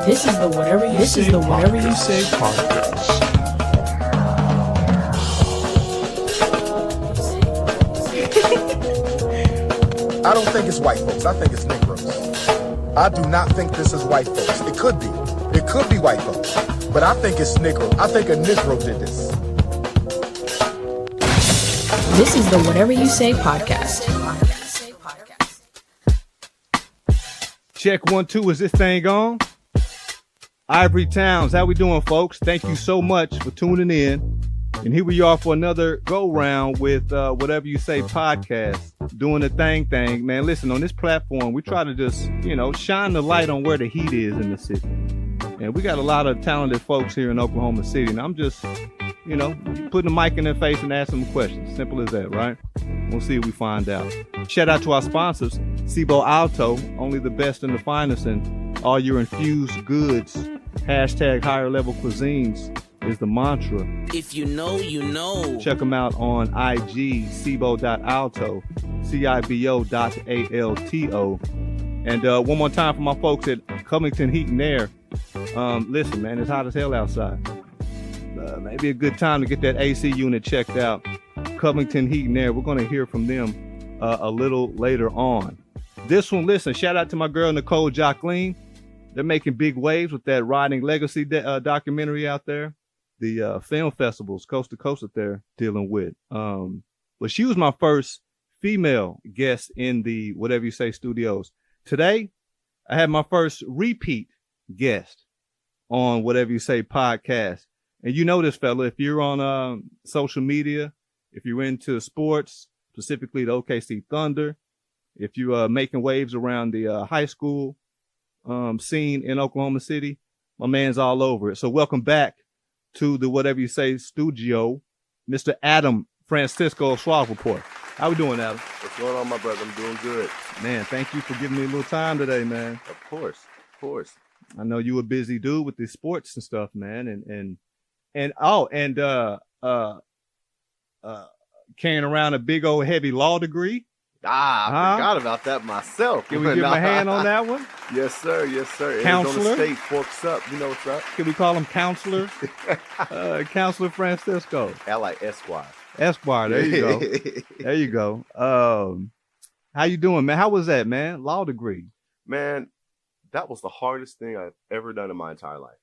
This is the Whatever You Say podcast. I don't think it's white folks. I think it's Negroes. I do not think this is white folks. It could be. It could be white folks. But I think it's Negro. I think a Negro did this. This is the Whatever You Say podcast. Check 1, 2. Is this thing on? Ivory Towns, how we doing, folks? Thank you so much for tuning in. And here we are for another go round with Whatever You Say podcast. Doing the thing. Man, listen, on this platform, we try to just, shine the light on where the heat is in the city. And we got a lot of talented folks here in Oklahoma City. And I'm just, putting the mic in their face and asking them questions. Simple as that, right? We'll see what we find out. Shout out to our sponsors, Cibo Alto, only the best and the finest in all your infused goods. Hashtag higher level cuisines is the mantra. If you know, you know. Check them out on IG, cibo.alto, cibo.alto. And one more time for my folks at Covington Heat and Air. Listen, man, it's hot as hell outside. Maybe a good time to get that AC unit checked out. Covington Heat and Air. We're going to hear from them a little later on. This one, listen, shout out to my girl, Nicole Jacqueline. They're making big waves with that Riding Legacy documentary out there. The film festivals coast to coast that they're dealing with. But she was my first female guest in the Whatever You Say studios. Today, I had my first repeat guest on Whatever You Say podcast. And you know this, fella, if you're on social media, if you're into sports, specifically the OKC Thunder, if you're making waves around the high school scene in Oklahoma City, my man's all over it. So welcome back to the Whatever You Say studio, Mr. Addam Francisco Swag Report. How we doing, Addam? What's going on, my brother? I'm doing good. Man, thank you for giving me a little time today, man. Of course. I know you a busy dude with the sports and stuff, man, and carrying around a big old heavy law degree. I forgot about that myself. Can we give him a hand on that one? Yes, sir. Counselor? Arizona State forks up. You know what's up? Can we call him Counselor? Counselor Francisco. I like Esquire. Esquire. There you go. There you go. How you doing, man? How was that, man? Law degree. Man, that was the hardest thing I've ever done in my entire life.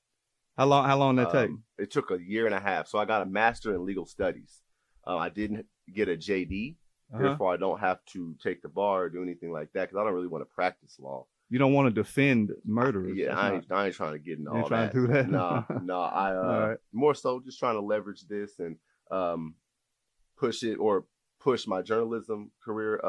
How long did that take? It took a year and a half. So I got a master in legal studies. I didn't get a JD. Therefore, I don't have to take the bar or do anything like that because I don't really want to practice law. You don't want to defend murderers. Yeah, I ain't trying to get into all that. Trying to do that? No. Right. More so just trying to leverage this and push my journalism career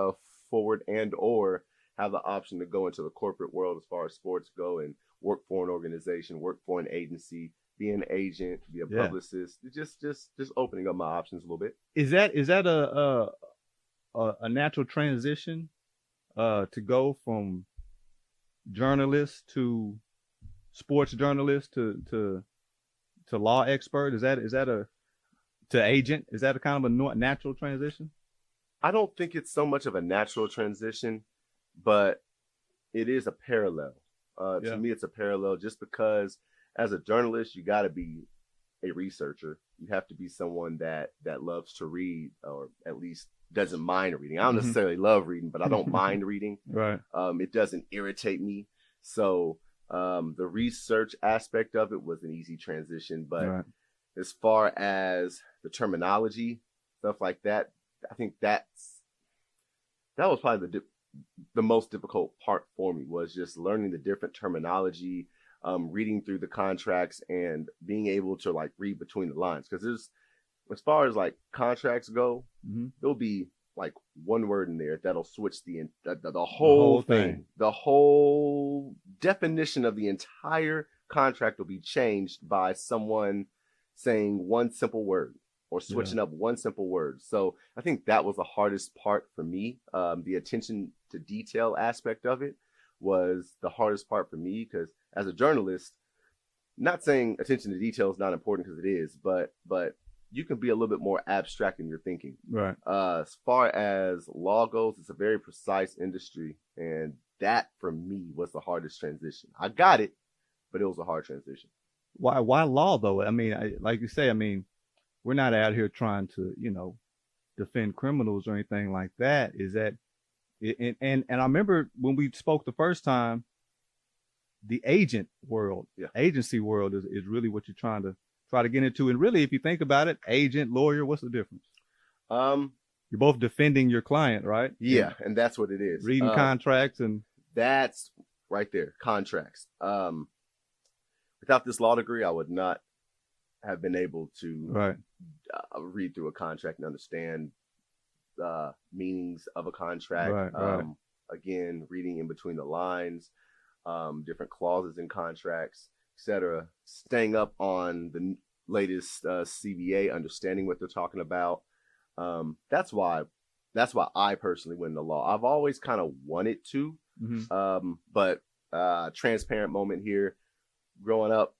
forward and or have the option to go into the corporate world as far as sports go and work for an organization, work for an agency, be an agent, be a publicist. Just opening up my options a little bit. Is that a natural transition to go from journalist to sports journalist to law expert? Is that to agent? Is that a kind of a natural transition? I don't think it's so much of a natural transition, but it is a parallel. To me, it's a parallel just because as a journalist, you got to be a researcher. You have to be someone that loves to read, or at least doesn't mind reading. I don't necessarily love reading, but I don't mind reading. Right. It doesn't irritate me. So the research aspect of it was an easy transition. But as far as the terminology, stuff like that, I think that was probably the most difficult part for me, was just learning the different terminology, reading through the contracts and being able to like read between the lines. Because as far as like contracts go, there'll be like one word in there that'll switch the whole thing. The whole definition of the entire contract will be changed by someone saying one simple word or switching up one simple word. So I think that was the hardest part for me. The attention to detail aspect of it was the hardest part for me, because as a journalist, not saying attention to detail is not important, because it is, but you can be a little bit more abstract in your thinking. Right. As far as law goes, it's a very precise industry, and that for me was the hardest transition. I got it, but it was a hard transition. Why law though? I mean, like you say, I mean, we're not out here trying to, defend criminals or anything like that. Is that, and I remember when we spoke the first time, the agency world is really what you're trying to get into. And really, if you think about it, agent, lawyer, what's the difference? You're both defending your client, right? Yeah, and that's what it is. Reading contracts and that's right there, contracts. Without this law degree, I would not have been able to read through a contract and understand meanings of a contract. Right. Again, reading in between the lines, different clauses in contracts, etc. Staying up on the latest CBA, understanding what they're talking about. That's why I personally went into law. I've always kind of wanted to, but transparent moment here. Growing up,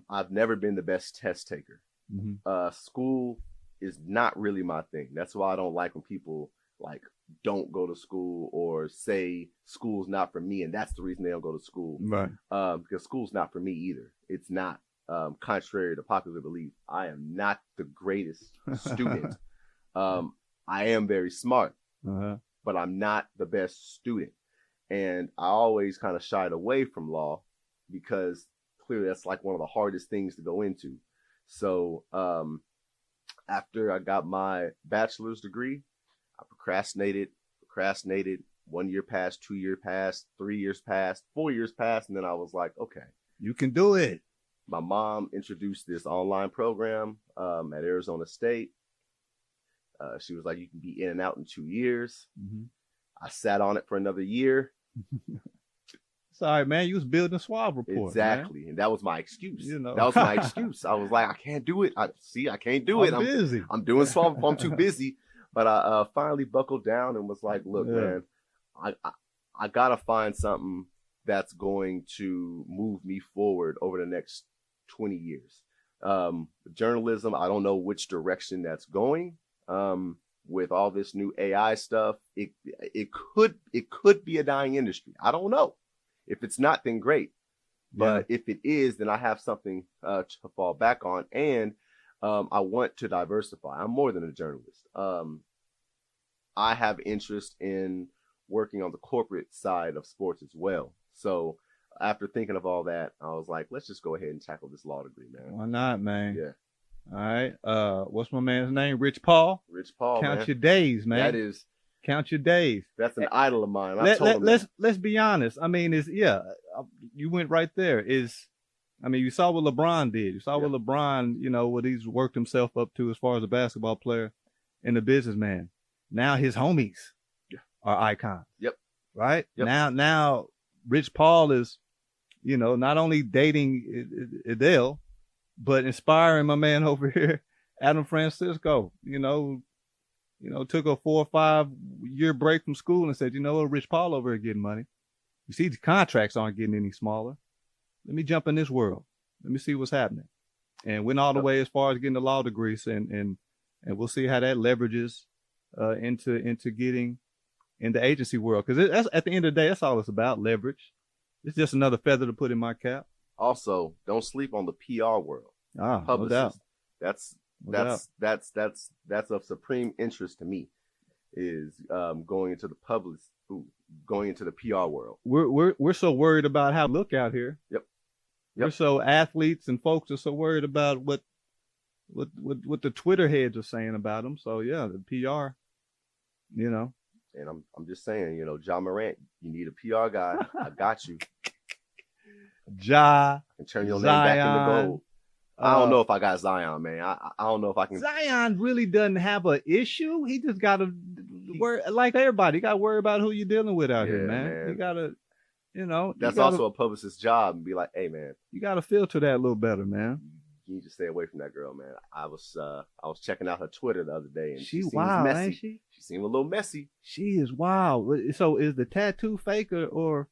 I've never been the best test taker. School is not really my thing. That's why I don't like when people like don't go to school or say school's not for me, and that's the reason they don't go to school. Right. Because school's not for me either. It's not. Contrary to popular belief, I am not the greatest student. I am very smart, but I'm not the best student. And I always kind of shied away from law because clearly that's like one of the hardest things to go into. So after I got my bachelor's degree, I procrastinated. 1 year passed, 2 years passed, 3 years passed, 4 years passed. And then I was like, okay, you can do it. My mom introduced this online program at Arizona State. She was like, you can be in and out in 2 years. I sat on it for another year. Sorry, man. You was building a swab report. Exactly. Man. And that was my excuse. That was my excuse. I was like, I can't do it. I can't do it. I'm busy. I'm doing swab. I'm too busy. But I finally buckled down and was like, look, man, I got to find something that's going to move me forward over the next 20 years. Journalism, I don't know which direction that's going. With all this new AI stuff, it could be a dying industry. I don't know. If it's not, then great. But if it is, then I have something to fall back on. And I want to diversify. I'm more than a journalist. I have interest in working on the corporate side of sports as well. So after thinking of all that, I was like, let's just go ahead and tackle this law degree, man. Why not, man? Yeah. All right. What's my man's name? Rich Paul. Rich Paul. Count your days, man. Count your days. That's an idol of mine. Let's be honest. I mean, you went right there. You saw what LeBron did. You saw what LeBron, what he's worked himself up to as far as a basketball player and a businessman. Now his homies are icons. Yep. Right? Yep. Now Rich Paul is, not only dating Adele, but inspiring my man over here, Addam Francisco, took a 4 or 5 year break from school and said, Rich Paul over here getting money. You see, the contracts aren't getting any smaller. Let me jump in this world. Let me see what's happening. And went all the way as far as getting the law degrees, and we'll see how that leverages into getting in the agency world. Because that's at the end of the day, that's all it's about, leverage. It's just another feather to put in my cap. Also, don't sleep on the PR world. Publicist. No doubt. That's of supreme interest to me. Is going into the PR world. We're so worried about how we look out here. Yep. We're so athletes and folks are so worried about what the Twitter heads are saying about them. So yeah, the PR, And I'm just saying, John Morant, you need a PR guy. I got you. Ja, and turn your Zion, name back into gold. I don't know if I got Zion, man. I don't know if I can. Zion really doesn't have an issue. He just got to worry, like everybody. You got to worry about who you're dealing with out here, man. You got to, That's also a publicist's job, and be like, hey, man. You got to filter that a little better, man. You need to stay away from that girl, man. I was checking out her Twitter the other day, and she's wild, messy. Ain't she? She seemed a little messy. She is wild. So is the tattoo fake or?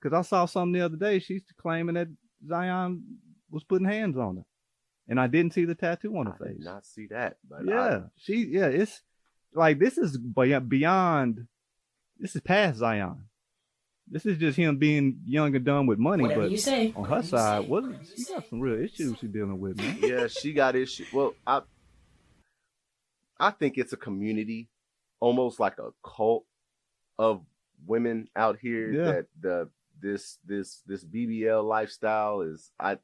Because I saw something the other day. She's claiming that Zion was putting hands on her. And I didn't see the tattoo on her face. I did not see that. But it's like, this is beyond, this is past Zion. This is just him being young and dumb with money. Whatever but you say. on her side, she got some real issues she's dealing with, man. Yeah, she got issues. Well, I think it's a community, almost like a cult of women out here that this BBL lifestyle is. I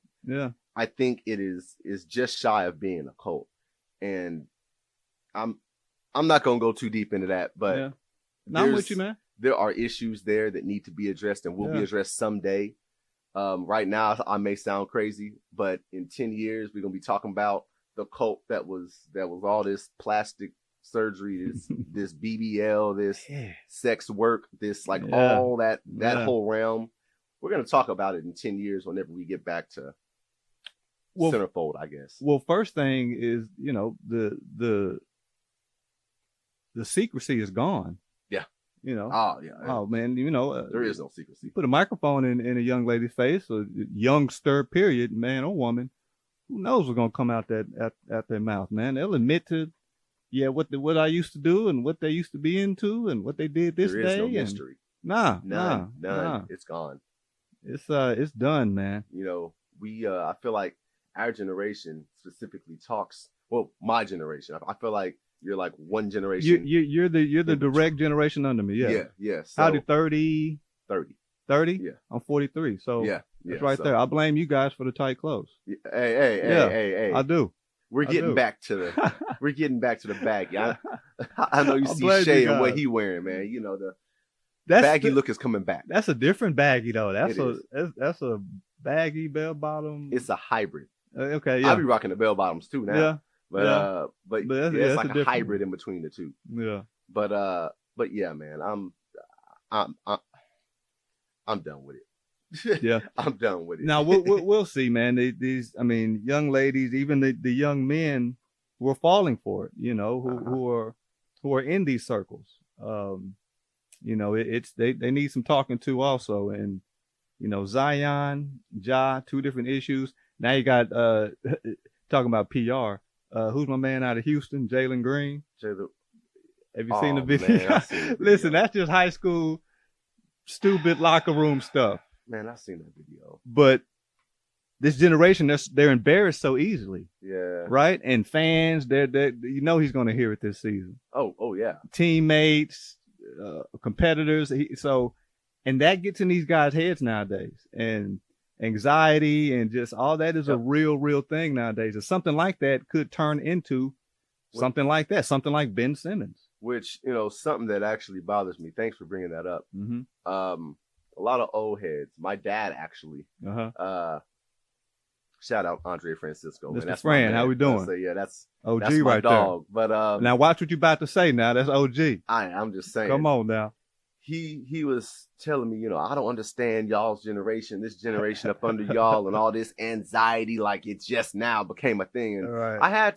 think it is just shy of being a cult, and I'm not gonna go too deep into that, but I'm with you, man. There are issues there that need to be addressed and will be addressed someday. Right now, I may sound crazy, but in 10 years, we're gonna be talking about the cult that was all this plastic surgery, this BBL, this sex work, this all that whole realm. We're gonna talk about it in 10 years whenever we get back to centerfold, I guess. Well, first thing is, the secrecy is gone. Yeah. Oh man, there is no secrecy. Put a microphone in a young lady's face, a youngster, period, man or woman. Who knows what's gonna come out at their mouth, man? They'll admit to, what I used to do and what they used to be into and what they did this day. There is no mystery. None. It's gone. It's done, man. We I feel like our generation specifically talks. Well, my generation. I feel like you're like one generation. You're the direct generation under me. Yeah. So, how did 30? 30? Yeah. I'm 43. So that's right so. there. I blame you guys for the tight clothes. Hey. I do. We're getting back to the baggy. I know you see Shay and what he wearing, man. The baggy look is coming back. That's a different baggy though. That's a baggy bell bottom. It's a hybrid. Okay, yeah. I'll be rocking the bell bottoms too now. Yeah. But it's like a hybrid in between the two. Yeah. But yeah, man, I'm done with it. Yeah. I'm done with it. Now we'll see, man. These young ladies, even the young men who are falling for it, who are in these circles. They need some talking to also. And, Zion, Ja, two different issues. Now you got, talking about PR. Who's my man out of Houston? Jalen Green. Have you seen the video? Man, Listen, that's just high school, stupid locker room stuff. Man, I've seen that video. But this generation, they're embarrassed so easily. Yeah. Right? And fans, they're he's going to hear it this season. Oh yeah. Teammates, competitors. And that gets in these guys' heads nowadays. And anxiety and just all that is a real thing nowadays. And something like that could turn into something like that, something like Ben Simmons. Which, something that actually bothers me. Thanks for bringing that up. Mm-hmm. A lot of old heads. My dad actually. Shout out Andre Francisco. Mr. That's Fran, how we doing? That's OG that's my right dog. there. But now watch what you about to say. Now that's OG. I'm just saying. Come on now. He was telling me, I don't understand y'all's generation, this generation up under y'all, and all this anxiety, like it just now became a thing. And right.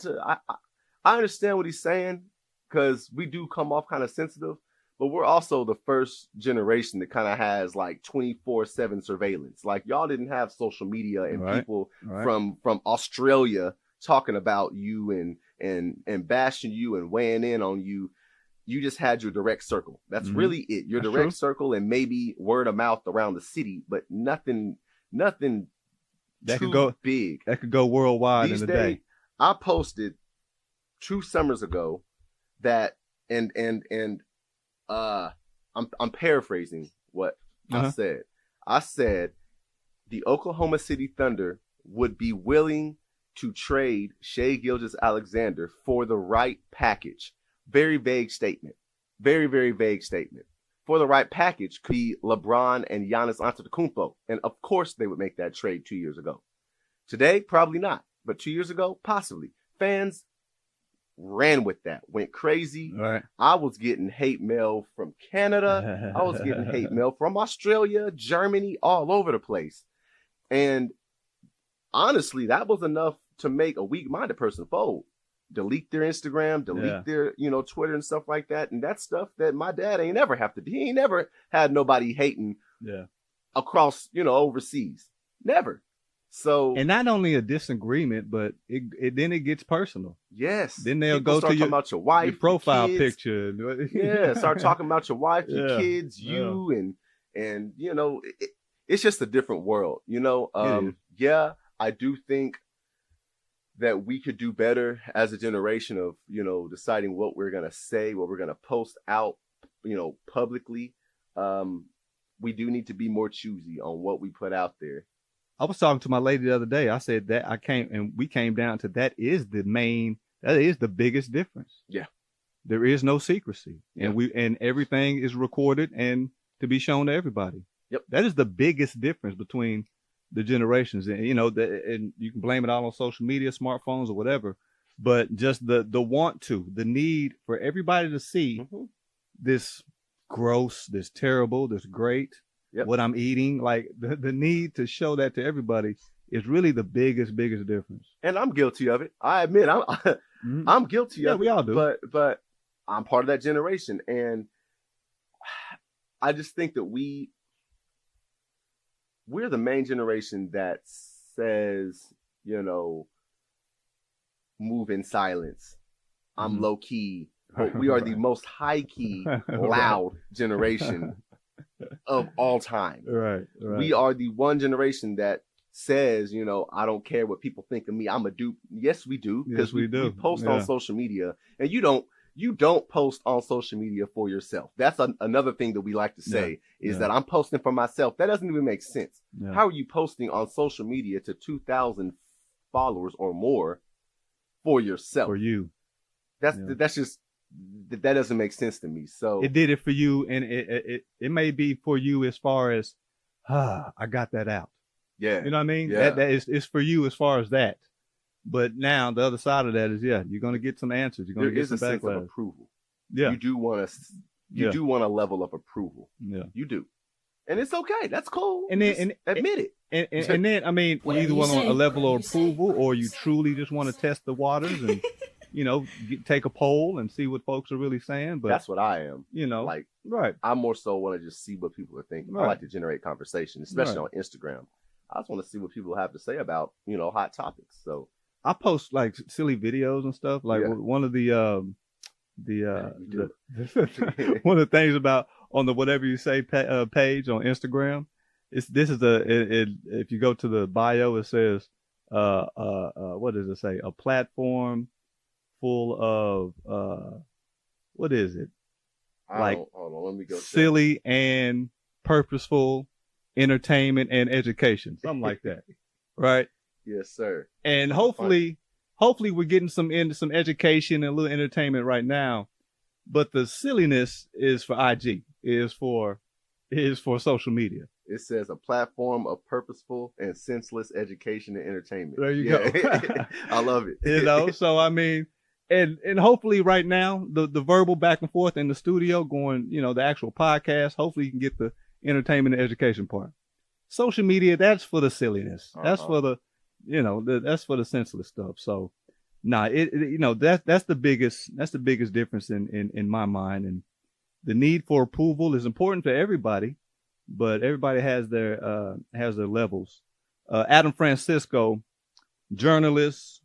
I understand what he's saying, because we do come off kind of sensitive, but we're also the first generation that kind of has like 24/7 surveillance. Like y'all didn't have social media and people from Australia talking about you and bashing you and weighing in on you. You just had your direct circle. That's really it. Your direct circle and maybe word of mouth around the city, but nothing that could go big. That could go worldwide in a day. I posted 2 summers ago that and I'm paraphrasing what I said. I said the Oklahoma City Thunder would be willing to trade Shai Gilgeous-Alexander for the right package. Very vague statement. Very, very vague statement. For the right package could be LeBron and Giannis Antetokounmpo. And of course they would make that trade 2 years ago. Today, probably not. But 2 years ago, possibly. Fans ran with that. Went crazy. Right. I was getting hate mail from Canada. I was getting hate mail from Australia, Germany, all over the place. And honestly, that was enough to make a weak-minded person fold. Delete their Instagram, delete their, Twitter and stuff like that. And that's stuff that my dad ain't ever have to do. He ain't never had nobody hating across, overseas. Never. So, and not only a disagreement, but then it gets personal. Yes. Then they'll People go start to talking about your wife, your profile kids. picture. Yeah. Start talking about your wife, your kids, you, And, you know, it's just a different world, you know? Yeah, I do think that we could do better as a generation of, you know, deciding what we're going to say, what we're going to post out, you know, publicly. We do need to be more choosy on what we put out there. I was talking to my lady the other day. I said that we came down to that is the biggest difference. Yeah. There is no secrecy. Yeah. And everything is recorded and to be shown to everybody. Yep. That is the biggest difference between the generations. And, you know, and you can blame it all on social media, smartphones or whatever, but just the the need for everybody to see this gross, this terrible, this great, what I'm eating, like the need to show that to everybody is really the biggest difference. And I'm guilty of it. I admit I'm guilty of it. Yeah, we all do. But I'm part of that generation. And I just think that we're the main generation that says, you know, move in silence. I'm low key. But we are the most high key, loud generation of all time. Right. We are the one generation that says, you know, I don't care what people think of me. I'm a dupe. Yes, we do. Because we post on social media, and you don't post on social media for yourself. That's another thing that we like to say is that I'm posting for myself. That doesn't even make sense. Yeah. How are you posting on social media to 2,000 followers or more for yourself? For you. That's just, that doesn't make sense to me. So it did it for you, and it may be for you as far as, I got that out. Yeah. You know what I mean? Yeah. That is for you as far as that. But now the other side of that is, you're going to get some answers. You're going to get some backlash. Sense of approval. Yeah. You do want a level of approval. Yeah. You do. And it's okay. That's cool. And then admit it. And then, I mean, you either want a level of approval or you truly just want to test the waters and, you know, take a poll and see what folks are really saying. But that's what I am. You know, like, right. I more so want to just see what people are thinking. Right. I like to generate conversation, especially on Instagram. I just want to see what people have to say about, you know, hot topics. So I post like silly videos and stuff. Like one of the one of the things about on the Whatever You Say page on Instagram, if you go to the bio, it says what does it say? A platform full of what is it? Hold on, let me go. Silly and purposeful entertainment and education, something like that, right? Yes, sir. And hopefully we're getting some education and a little entertainment right now, but the silliness is for IG, is for social media. It says a platform of purposeful and senseless education and entertainment. There you go. I love it. You know, so I mean, and hopefully right now the verbal back and forth in the studio going, you know, the actual podcast. Hopefully you can get the entertainment and education part. Social media, that's for the silliness. That's for the, you know, that's for the senseless stuff. So, you know, that's the biggest difference in my mind. And the need for approval is important for everybody, but everybody has their levels. Addam Francisco, journalist,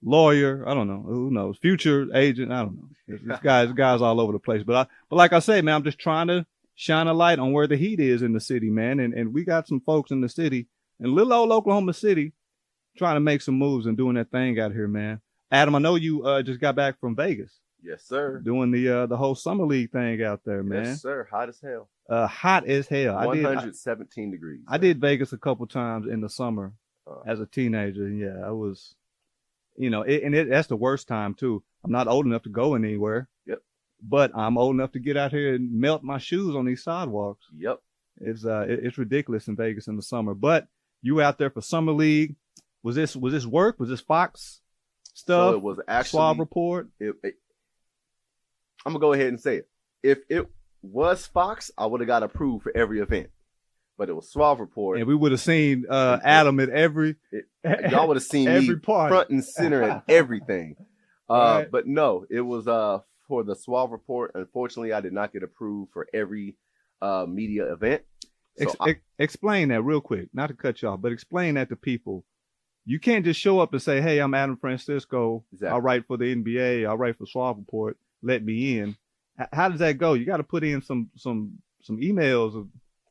lawyer, I don't know, who knows, future agent, I don't know. This guy's all over the place. But like I say, man, I'm just trying to shine a light on where the heat is in the city, man. And we got some folks in the city, in little old Oklahoma City, trying to make some moves and doing that thing out here, man. Addam, I know you just got back from Vegas. Yes, sir. Doing the whole summer league thing out there, man. Yes, sir. Hot as hell. Hot as hell. 117 degrees. I did Vegas a couple times in the summer as a teenager. And yeah, I was, you know, that's the worst time too. I'm not old enough to go anywhere. Yep. But I'm old enough to get out here and melt my shoes on these sidewalks. Yep. It's ridiculous in Vegas in the summer. But you were out there for summer league. Was this work? Was this Fox stuff? So it was actually Suave Report. I'm gonna go ahead and say it. If it was Fox, I would have got approved for every event. But it was Suave Report, and we would have seen Addam at every. Y'all would have seen me front and center at everything. Right. But no, it was for the Suave Report. Unfortunately, I did not get approved for every media event. So explain that real quick, not to cut you off, but explain that to people. You can't just show up and say, "Hey, I'm Addam Francisco. Exactly. I'll write for the NBA. I'll write for Suave Report. Let me in." How does that go? You got to put in some emails.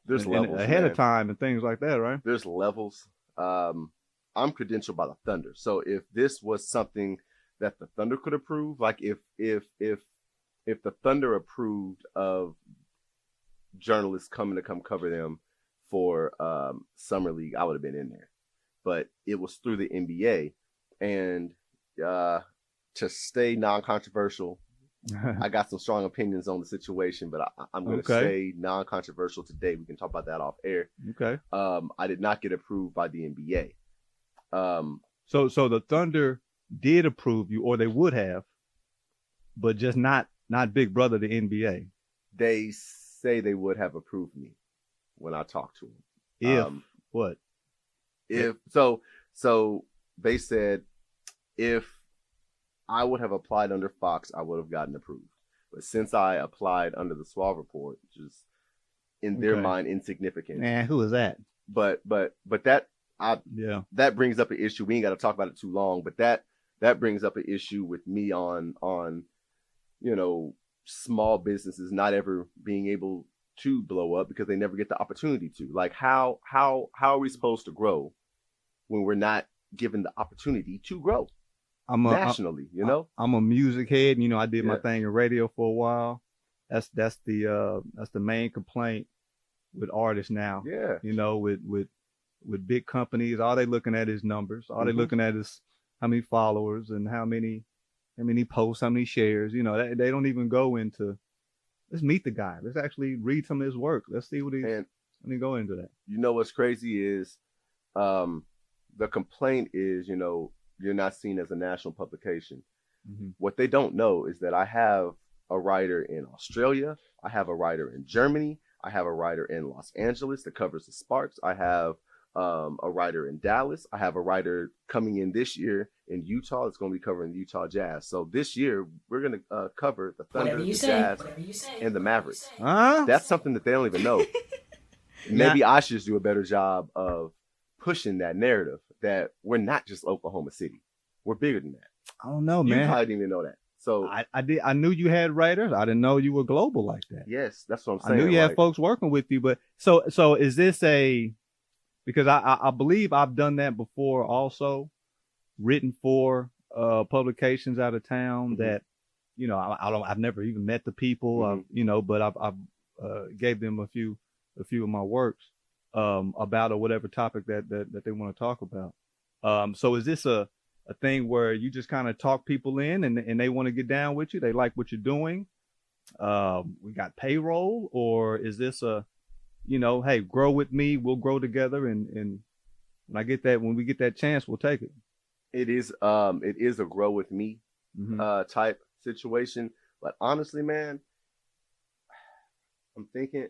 There's levels ahead man. of time and things like that, right? There's levels. I'm credentialed by the Thunder, so if this was something that the Thunder could approve, like if the Thunder approved of journalists coming to come cover them for summer league, I would have been in there. But it was through the NBA, and to stay non-controversial, I got some strong opinions on the situation, but I'm going to say non-controversial today. We can talk about that off air. Okay. I did not get approved by the NBA. So the Thunder did approve you, or they would have, but just not Big Brother, the NBA. They say they would have approved me when I talked to them. What? If so they said if I would have applied under Fox, I would have gotten approved. But since I applied under the Suave Report, which is in their mind insignificant. Man, who is that? But that that brings up an issue. We ain't got to talk about it too long, but that brings up an issue with me on small businesses not ever being able to blow up because they never get the opportunity to. Like how are we supposed to grow when we're not given the opportunity to grow nationally? I'm a music head. I did my thing in radio for a while. That's the main complaint with artists now. Yeah. With big companies, all they looking at is numbers. All they looking at is how many followers and how many posts, how many shares. They don't even go into, let's meet the guy. Let's actually read some of his work. Let's see what let me go into that. What's crazy is the complaint is, you're not seen as a national publication. Mm-hmm. What they don't know is that I have a writer in Australia. I have a writer in Germany. I have a writer in Los Angeles that covers the Sparks. I have a writer in Dallas. I have a writer coming in this year in Utah that's going to be covering the Utah Jazz. So this year we're going to cover the Thunder, the Jazz, and the Mavericks. That's something that they don't even know. Maybe I should do a better job of pushing that narrative that we're not just Oklahoma City. We're bigger than that. I don't know, man. You probably didn't even know that. So I knew you had writers. I didn't know you were global like that. Yes, that's what I'm saying. I knew you had folks working with you, but so is this because I believe I've done that before also, written for publications out of town that, I've never even met the people, but I've gave them a few of my works about or whatever topic that they want to talk about. So is this a thing where you just kind of talk people in and they want to get down with you? They like what you're doing. We got payroll, or is this hey, grow with me, we'll grow together, and when we get that chance, we'll take it. It is a grow with me type situation. But honestly, man, I'm thinking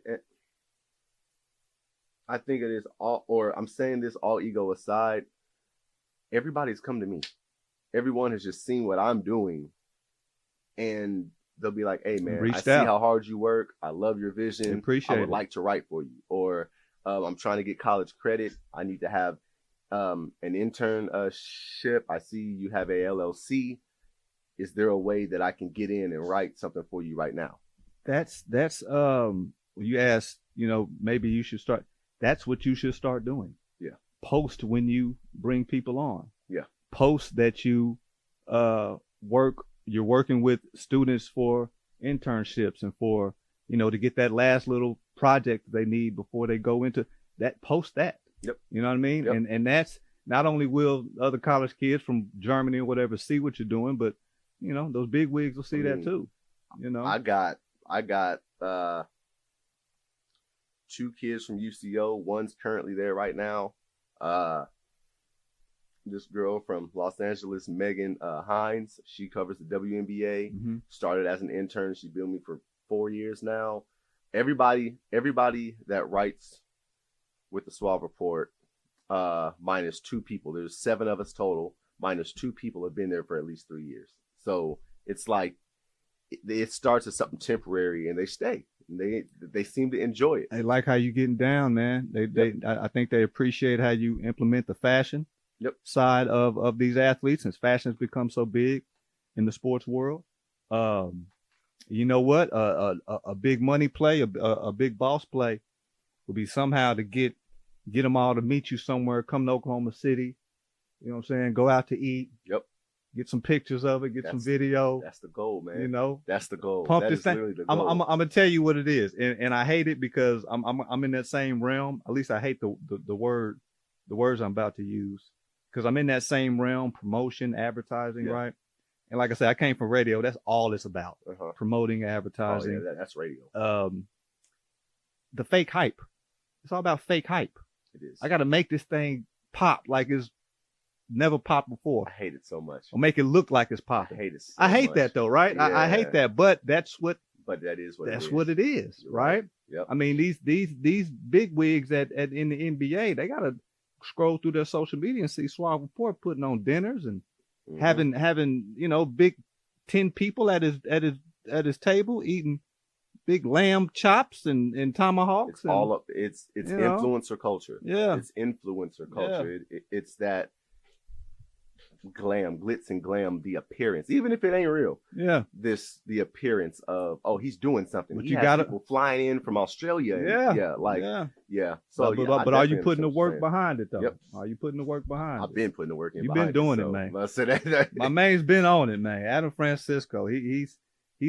I think it is all, or I'm saying this all ego aside, everybody's come to me. Everyone has just seen what I'm doing, and they'll be like, hey, man, see how hard you work. I love your vision. I would like to write for you. Or I'm trying to get college credit. I need to have an internship. I see you have a LLC. Is there a way that I can get in and write something for you right now? That's you asked, maybe you should start. That's what you should start doing. Yeah. Post when you bring people on. Yeah. Post that you you're working with students for internships and for, to get that last little project they need before they go into that. Post that. Yep. You know what I mean? Yep. And that's not only will other college kids from Germany or whatever see what you're doing, but those big wigs will see that too. I got 2 kids from UCO. One's currently there right now. This girl from Los Angeles, Megan Hines, she covers the WNBA. Mm-hmm. Started as an intern. She's been with me for 4 years now. Everybody that writes with the Suave Report, minus 2 people. There's 7 of us total. Minus 2 people have been there for at least 3 years. So it's like it starts as something temporary, and they stay. They seem to enjoy it. They like how you getting down, man. I think they appreciate how you implement the fashion side of these athletes, since fashion has become so big in the sports world. You know what? A big money play, a big boss play would be somehow to get them all to meet you somewhere, come to Oklahoma City. You know what I'm saying? Go out to eat. Yep. Get some pictures of it. Get some video. That's the goal, man. You know, that's the goal. Pump that this is thing. Literally the goal. I'm gonna tell you what it is, and I hate it because I'm in that same realm. At least I hate the words I'm about to use, because I'm in that same realm, promotion, advertising, right? And like I said, I came from radio. That's all it's about. Promoting, advertising. Oh, yeah, that's radio. The fake hype. It's all about fake hype. It is. I got to make this thing pop like it's never popped before. I hate it so much. Or make it look like it's popping. I hate it. I hate that though, right? Yeah. I hate that, but that's what. But that is what. That's what it is, right? Yep. I mean, these big wigs in the NBA, they gotta scroll through their social media and see Suave Report putting on dinners and having big 10 people at his table eating big lamb chops and tomahawks. It's all up. It's influencer culture. Yeah, it's influencer culture. Yeah. It's that glam, glitz and glam, the appearance, even if it ain't real. Yeah, the appearance of, oh, he's doing something. But he has people flying in from Australia. Yeah. So, but are you putting the work behind it though? Yep. Are you putting the work behind it? I've been putting the work in. You've been doing it, man. My man's been on it, man. Adam Francisco, he's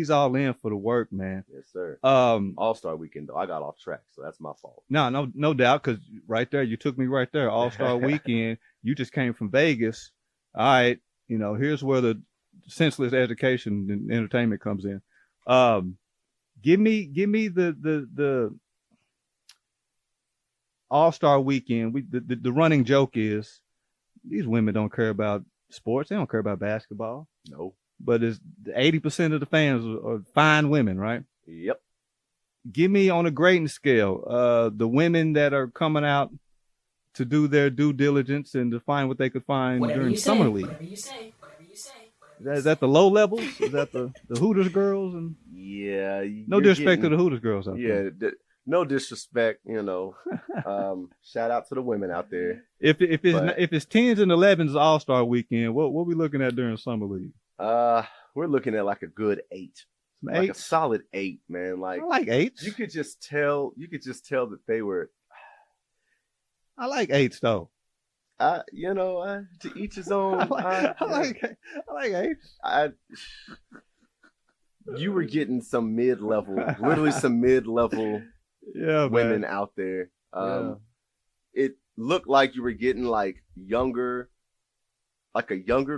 all in for the work, man. Yes, sir. All-Star Weekend though, I got off track, so that's my fault. No doubt, because right there, you took me right there. All-Star Weekend, you just came from Vegas. All right, here's where the senseless education and entertainment comes in. Give me the All-Star Weekend. The running joke is these women don't care about sports. They don't care about basketball. No. But it's 80% of the fans are fine women, right? Yep. Give me on a grading scale, the women that are coming out to do their due diligence and to find what they could find during Summer League. Whatever you say. Is that the low levels? Is that the Hooters girls? And yeah. No disrespect to the Hooters girls out there. Yeah, no disrespect. Shout out to the women out there. If it's 10s and 11s All-Star Weekend, what we looking at during Summer League? We're looking at like a good 8. Like a solid 8, man. Like I like 8s. You could just tell that they were. I like 8s though. To each his own. I like 8s. You were getting some mid-level, literally some mid-level women out there. It looked like you were getting like a younger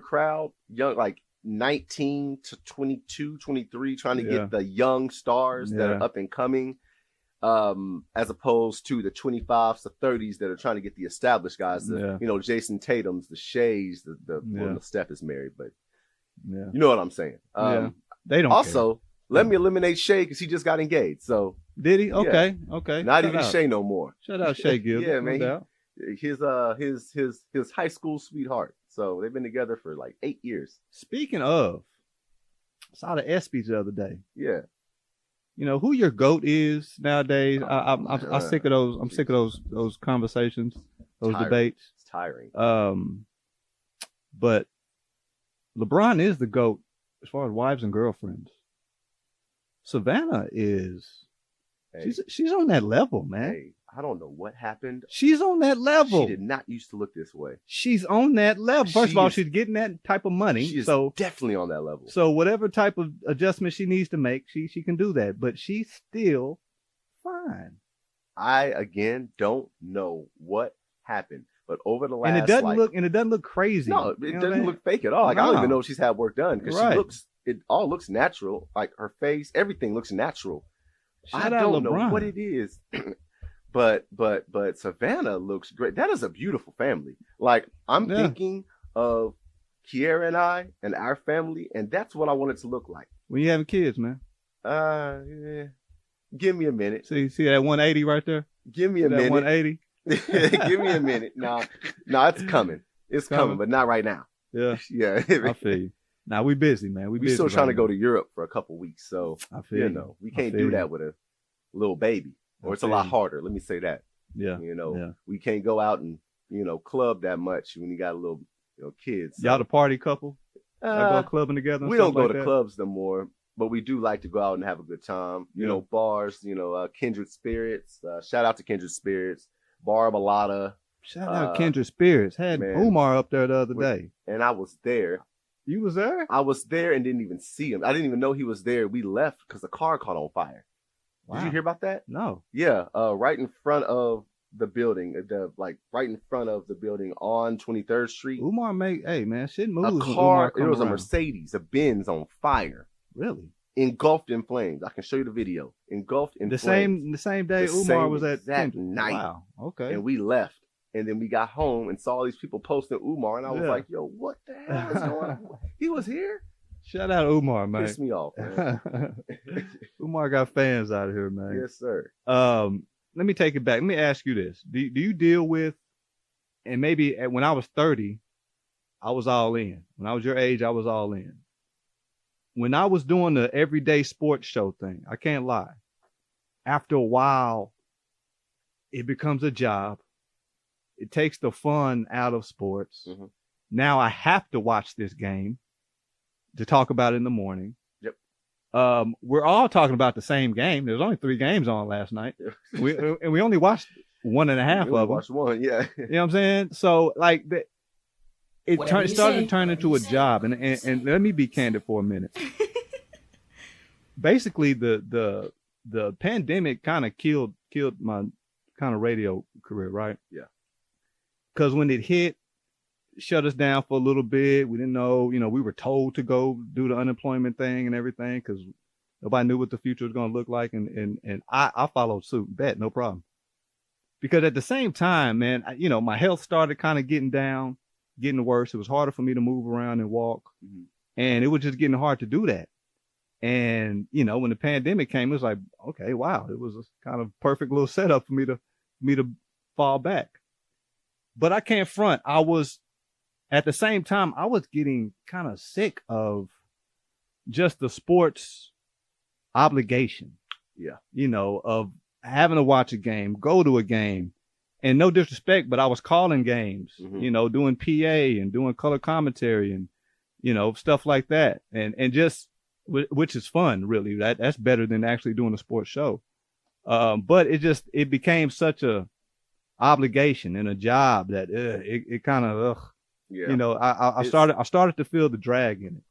crowd, like 19 to 22, 23, trying to get the young stars that are up and coming. As opposed to the 25s to 30s that are trying to get the established guys, Jason Tatum's, the Shays, well, Steph is married, but you know what I'm saying. They don't also, let me eliminate Shay because he just got engaged. So did he? Okay. Not even Shay no more. Shout out Shay Gibbs. Yeah, man. His high school sweetheart. So they've been together for like 8 years. Speaking of, I saw the ESPYs the other day. Yeah. Who your GOAT is nowadays. I'm sick of those. I'm sick of those conversations, those debates. It's tiring. But LeBron is the GOAT as far as wives and girlfriends. Savannah is. Hey. She's on that level, man. Hey, I don't know what happened. She's on that level. She did not used to look this way. She's on that level. First of all, she's getting that type of money. She's definitely on that level. So whatever type of adjustment she needs to make, she can do that. But she's still fine. I again don't know what happened, but over the last and it doesn't look crazy. No, it doesn't look fake at all. Like I don't even know if she's had work done because it all looks natural. Like her face, everything looks natural. I don't know what it is. But Savannah looks great. That is a beautiful family. Like I'm thinking of Kiera and I and our family, and that's what I want it to look like. When you having kids, man? Give me a minute. See that 180 right there? Give me a minute. 180. Give me a minute. No, it's coming. It's coming, but not right now. Yeah. I feel you. Now we busy, man. We still trying to go to Europe for a couple weeks, so I feel we can't do that with a little baby. Or it's a lot harder. Let me say that. Yeah. We can't go out and, club that much when you got a little, kids. So. Y'all the party couple? Y'all go clubbing together? We don't go to clubs no more. but we do like to go out and have a good time. You know, bars, Kindred Spirits. Shout out to Kindred Spirits. Bar Balada. Shout out Kindred Spirits. Had Umar up there the other day. And I was there. You was there? I was there and didn't even see him. I didn't even know he was there. We left because the car caught on fire. Wow. Did you hear about that? No. Yeah, right in front of the building, right in front of the building on 23rd Street. Umar shit moves. A car, it was a Mercedes, a Benz on fire. Really? Engulfed in flames. I can show you the video. Engulfed in flames. The same day Umar was at that night. Wow. Okay. And we left. And then we got home and saw these people posting Umar, and I was like, yo, what the hell is going on? He was here? Shout out Umar, man. Pissed me off, man. Umar got fans out here, man. Yes, sir. Let me take it back. Let me ask you this. Do you deal with, and maybe when I was 30, I was all in. When I was your age, I was all in. When I was doing the everyday sports show thing, I can't lie. After a while, it becomes a job. It takes the fun out of sports. Mm-hmm. Now I have to watch this game to talk about it in the morning. Yep. We're all talking about the same game. There's only 3 games on last night. we only watched 1.5 of them. Watched one, yeah. You know what I'm saying? So like it started to turn into a job. And let me be candid for a minute. Basically, the pandemic kind of killed my kind of radio career, right? Yeah. Because when it hit, shut us down for a little bit. We didn't know, we were told to go do the unemployment thing and everything because nobody knew what the future was going to look like. And I followed suit, bet, no problem. Because at the same time, man, my health started kind of getting worse. It was harder for me to move around and walk. Mm-hmm. And it was just getting hard to do that. And, when the pandemic came, it was like, okay, wow, it was a kind of perfect little setup for me to fall back. But I can't front. At the same time, I was getting kind of sick of just the sports obligation. Yeah. Of having to watch a game, go to a game. And no disrespect, but I was calling games, mm-hmm. Doing PA and doing color commentary and, stuff like that. And just, which is fun, really. That's better than actually doing a sports show. But it became such a obligation and a job that it kind of I started to feel the drag in it.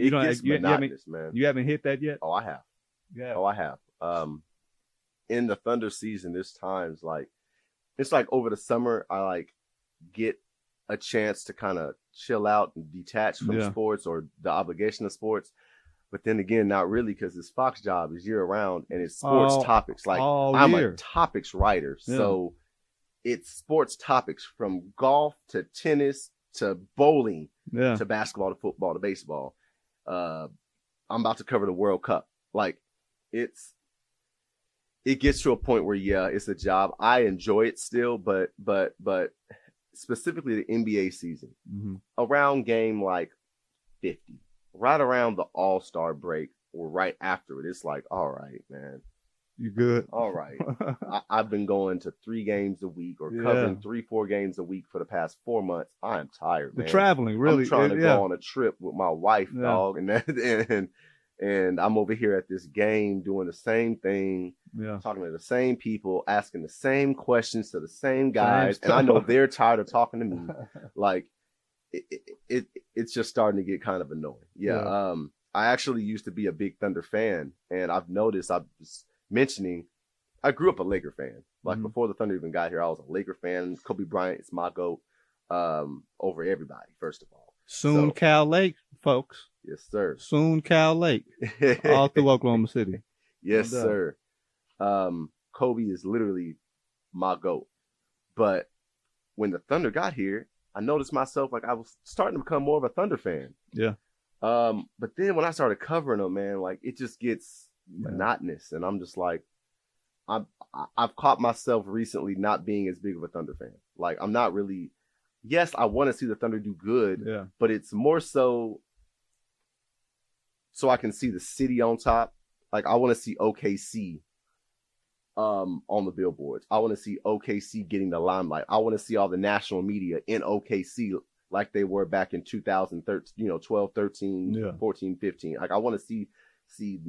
It gets monotonous, man. You haven't hit that yet? Oh, I have. Yeah. Oh, I have. In the Thunder season, there's times it's like over the summer I get a chance to kind of chill out and detach from sports or the obligation of sports. But then again, not really, because this Fox job is year round and it's sports topics. I'm a topics writer, so it's sports topics from golf to tennis to bowling to basketball to football to baseball. I'm about to cover the World Cup. It gets to a point where it's a job. I enjoy it still, but specifically the NBA season, mm-hmm. around game 50, right around the All-Star break or right after it, it's like, all right, man. You good? All right. I've been going to 3 games a week or covering 3-4 games a week for the past 4 months. I am tired, man. The traveling, really. I'm trying to go on a trip with my wife, dog, and I'm over here at this game doing the same thing, talking to the same people, asking the same questions to the same guys, and I know they're tired of talking to me. It's just starting to get kind of annoying. Yeah. I actually used to be a big Thunder fan, and I've noticed mentioning, I grew up a Laker fan. Before the Thunder even got here, I was a Laker fan. Kobe Bryant is my GOAT over everybody, first of all. Soon Cal Lake, folks. Yes, sir. Soon Cal Lake. All through Oklahoma City. Yes, sir. Kobe is literally my GOAT. But when the Thunder got here, I noticed myself I was starting to become more of a Thunder fan. Yeah. But then when I started covering them, man, it just gets monotonous, and I'm just I've caught myself recently not being as big of a Thunder fan. I'm not really. Yes, I want to see the Thunder do good, but it's more so I can see the city on top. I want to see OKC on the billboards. I want to see OKC getting the limelight. I want to see all the national media in OKC like they were back in 2013, 12, 13, 14, 15. I want to see see,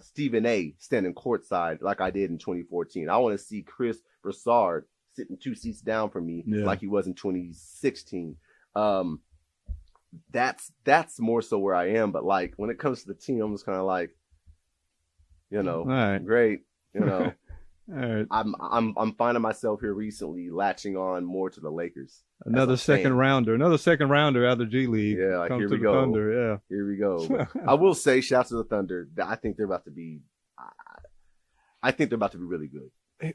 Stephen A. standing courtside like I did in 2014. I want to see Chris Broussard sitting 2 seats down from me like he was in 2016. That's more so where I am. But like when it comes to the team, I'm just kind of like, all right. Great, All right. I'm finding myself here recently latching on more to the Lakers. Another second rounder out of G League. Yeah, like comes here to we the go. Thunder. Yeah, here we go. I will say, shout out to the Thunder. I think they're about to be. I think they're about to be really good.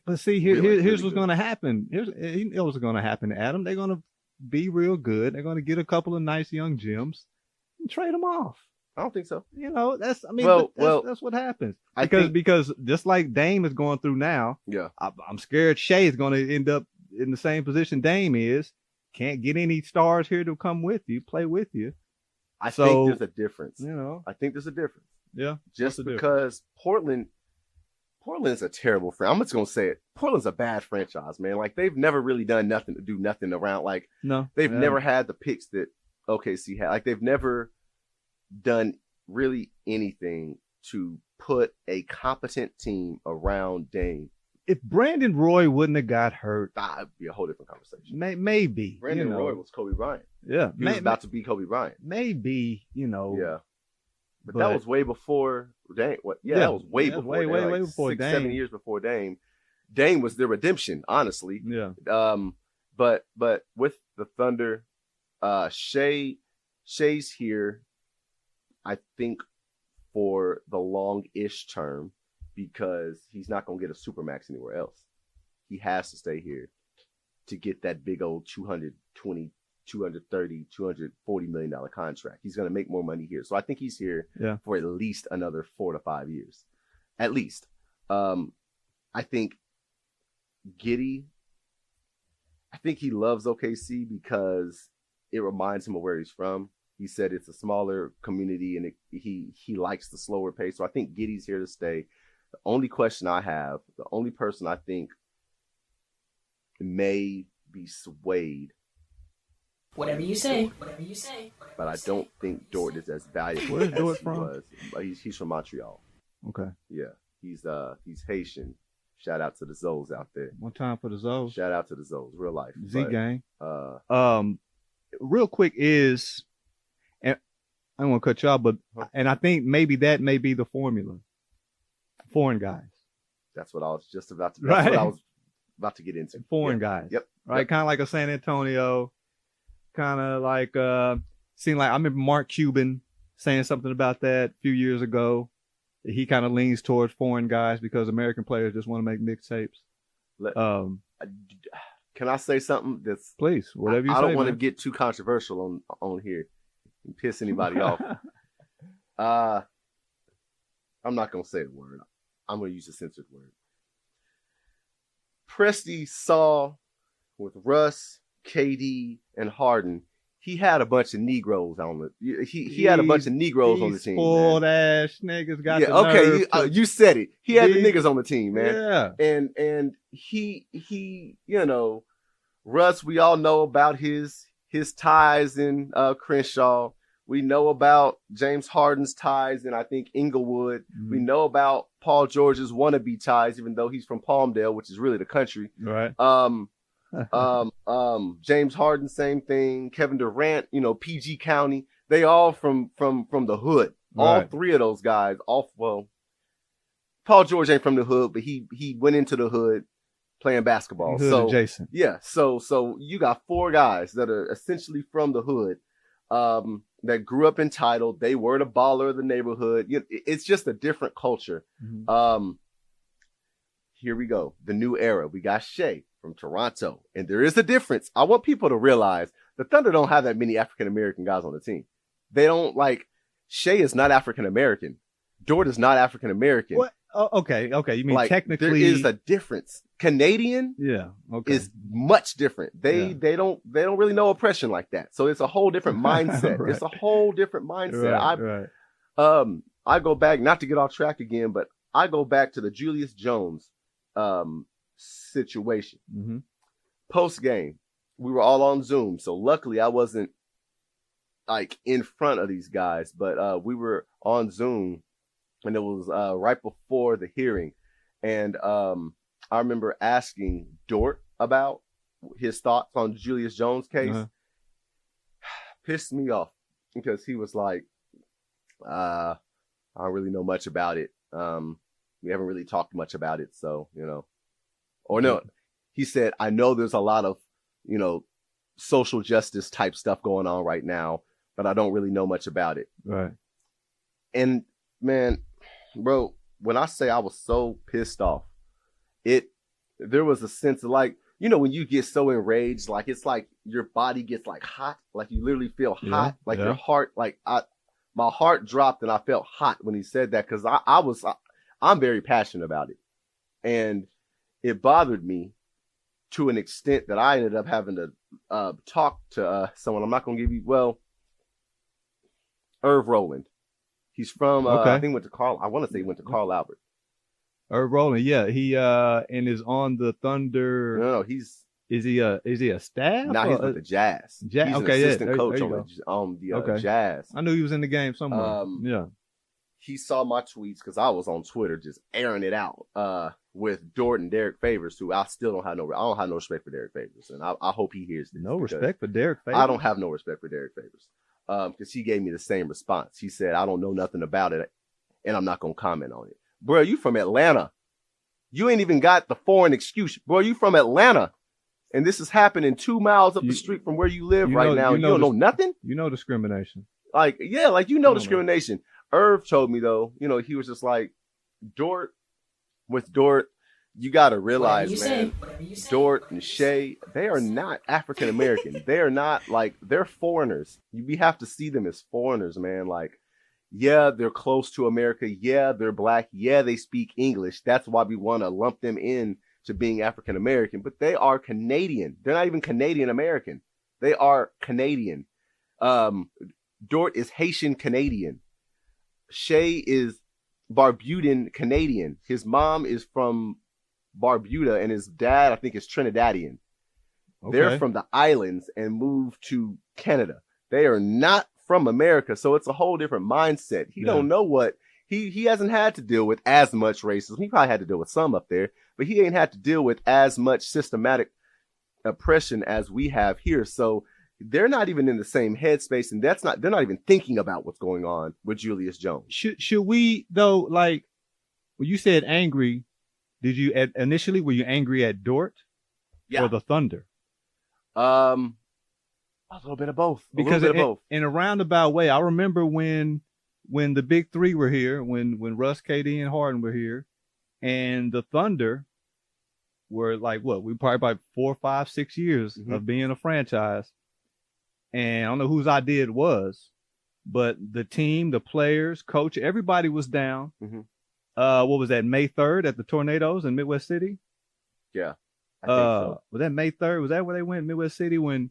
But see, here's what's going to happen. He knows what's going to happen, Adam. They're going to be real good. They're going to get a couple of nice young gems and trade them off. I don't think so. That's what happens. Because just like Dame is going through now, I'm scared Shea is going to end up in the same position Dame is. Can't get any stars here to come with you, play with you. I think there's a difference. I think there's a difference. Yeah. Just because Portland's a terrible franchise. I'm just gonna say it. Portland's a bad franchise, man. Like they've never really done nothing to do nothing around. Like they've never had the picks that OKC had. Like they've never done really anything to put a competent team around Dame. If Brandon Roy wouldn't have got hurt, that'd be a whole different conversation. Maybe Brandon Roy was Kobe Bryant. Yeah, he was about to be Kobe Bryant. Maybe Yeah, but that was way before Dame. That was way before. Way before 6-7 years before Dame. Dame was the redemption, honestly. Yeah. But with the Thunder, Shea's here. I think for the long-ish term because he's not going to get a supermax anywhere else. He has to stay here to get that big old $220, $230, $240 million contract. He's going to make more money here. So I think he's here for at least another 4 to 5 years. At least. I think Giddey, I think he loves OKC because it reminds him of where he's from. He said it's a smaller community and he likes the slower pace. So I think Giddey's here to stay. The only question I have, the only person I think may be swayed. Whatever you say. But I don't think Dort is as valuable Where's as Dort he from? was. He's from Montreal. Okay. Yeah. He's Haitian. Shout out to the Zoes out there. One time for the Zoes. Shout out to the Zoes. Real life. Z gang. Real quick is, and I don't want to cut you off, but and I think maybe that may be the formula. Foreign guys. That's what I was just about to. Right. That's what I was about to get into. Foreign guys. Yep. Right. Kind of like a San Antonio. Kind of like seemed like I remember Mark Cuban saying something about that a few years ago. He kind of leans towards foreign guys because American players just want to make mixtapes. Can I say something that's please, whatever you say. I don't want to man. get too controversial on here and piss anybody off. I'm not gonna say the word. I'm gonna use a censored word. Presti saw with Russ, KD, and Harden. He had a bunch of Negroes on the. He had a bunch of Negroes on the team. Spoiled ass niggas got the okay. nerve You said it. He had the niggas on the team, man. Yeah. And he Russ. We all know about his ties in Crenshaw. We know about James Harden's ties in I think Inglewood. Mm-hmm. We know about Paul George's wannabe ties, even though he's from Palmdale, which is really the country. Right. James Harden, same thing. Kevin Durant, PG County. They all from the hood. Right. All three of those guys. Paul George ain't from the hood, but he went into the hood playing basketball. Hood so adjacent. Yeah. So you got 4 guys that are essentially from the hood. That grew up entitled. They were the baller of the neighborhood. It's just a different culture. Mm-hmm. Here we go. The new era. We got Shea from Toronto. And there is a difference. I want people to realize the Thunder don't have that many African-American guys on the team. They don't Shea is not African-American. Dort is not African-American. What? Oh, okay. You mean technically there is a difference. Canadian is much different. They don't really know oppression like that. So it's a whole different mindset. Right. It's a whole different mindset. Right. I go back, not to get off track again, but I go back to the Julius Jones situation. Mm-hmm. Post game, we were all on Zoom. So luckily I wasn't like in front of these guys, but we were on Zoom, and it was right before the hearing, and I remember asking Dort about his thoughts on Julius Jones' case. Pissed me off because he was like, I don't really know much about it. We haven't really talked much about it, so, or no, he said, I know there's a lot of, social justice type stuff going on right now, but I don't really know much about it. Right. And man, bro, when I say I was so pissed off, there was a sense of like, when you get so enraged, like it's like your body gets like hot, like you literally feel hot, your heart, like my heart dropped and I felt hot when he said that, because I'm very passionate about it, and it bothered me to an extent that I ended up having to talk to someone. I'm not going to give you, Irv Rowland. He's from, I think went to Carl. I want to say he went to Carl Albert. Irv Rowland, yeah, he and is on the Thunder. No, is he a staff? No, he's with the Jazz. He's an assistant coach on the Jazz. I knew he was in the game somewhere. Yeah. He saw my tweets because I was on Twitter just airing it out with Dort and Derek Favors, who I don't have no respect for Derek Favors, and I hope he hears this. No respect for Derek Favors. I don't have no respect for Derek Favors because he gave me the same response. He said, I don't know nothing about it, and I'm not gonna comment on it. Bro, you from Atlanta? You ain't even got the foreign excuse, bro. You from Atlanta, and this is happening 2 miles up the street from where you live right now. You don't know nothing. You know discrimination. Discrimination. Irv told me though, he was just like, Dort, you got to realize, man, Dort and Shea, they are not African American. They are not they're foreigners. We have to see them as foreigners, man. Like, yeah, they're close to America. Yeah, they're black. Yeah, they speak English. That's why we want to lump them in to being African American, but they are Canadian. They're not even Canadian American. They are Canadian. Dort is Haitian Canadian. Shea is Barbudan Canadian. His mom is from Barbuda, and his dad, I think, is Trinidadian. Okay. They're from the islands and moved to Canada. They are not from America, so it's a whole different mindset. He don't know what he hasn't had to deal with as much racism. He probably had to deal with some up there, but he ain't had to deal with as much systematic oppression as we have here. So they're not even in the same headspace, and they're not even thinking about what's going on with Julius Jones. Should we though, like when you said angry, initially were you angry at Dort or the Thunder? A little bit of both. Because in a roundabout way, I remember when the big three were here, when Russ, KD, and Harden were here, and the Thunder were we probably about 4, 5, 6 years of being a franchise. And I don't know whose idea it was, but the team, the players, coach, everybody was down. What was that, May 3rd at the Tornadoes in Midwest City? Yeah. I think so. Was that May 3rd? Was that where they went, Midwest City, when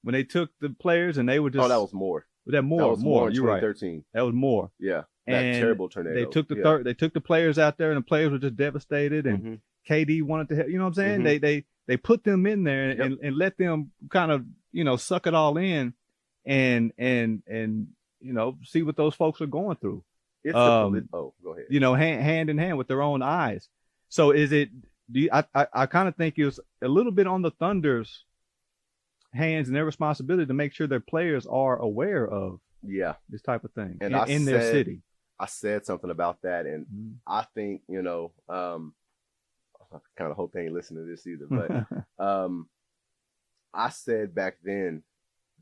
they took the players and they were just... Oh, that was more. Was that more? That was more in You're 2013. Right. That was more. Yeah. That terrible tornado. They took they took the players out there, and the players were just devastated, and KD wanted to help. You know what I'm saying? They put them in there and let them kind of, suck it all in and see what those folks are going through. It's go ahead. Hand in hand with their own eyes. So is it, I kind of think it's a little bit on the Thunder's hands and their responsibility to make sure their players are aware of this type of thing and in their city. I said something about that, and I think, I kind of hope they ain't listening to this either, but I said back then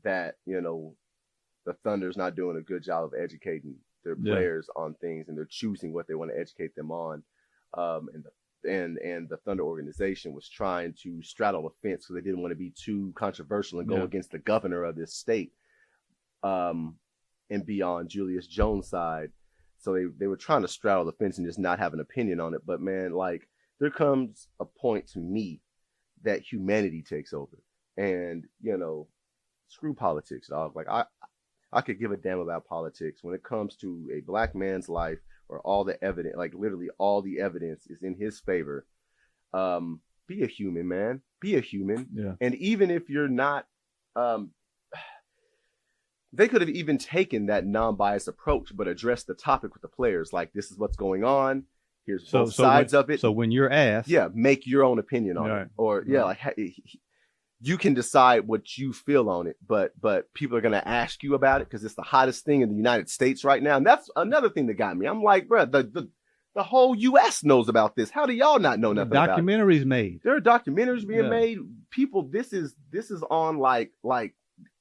that, the Thunder's not doing a good job of educating their players on things, and they're choosing what they want to educate them on. And the Thunder organization was trying to straddle the fence because they didn't want to be too controversial and go against the governor of this state and be on Julius Jones' side. So they were trying to straddle the fence and just not have an opinion on it. But man, there comes a point to me that humanity takes over, and screw politics, dog. I could give a damn about politics when it comes to a black man's life, where all the evidence, literally all the evidence, is in his favor. Be a human, man. Be a human. Yeah. And even if you're not, they could have even taken that non-biased approach, but addressed the topic with the players. Like, this is what's going on. Here's both sides of it. So when you're asked, make your own opinion on it, or you can decide what you feel on it. But people are gonna ask you about it because it's the hottest thing in the United States right now, and that's another thing that got me. I'm like, bro, the whole U.S. knows about this. How do y'all not know nothing about it? Documentaries made. There are documentaries being made. People, this is on like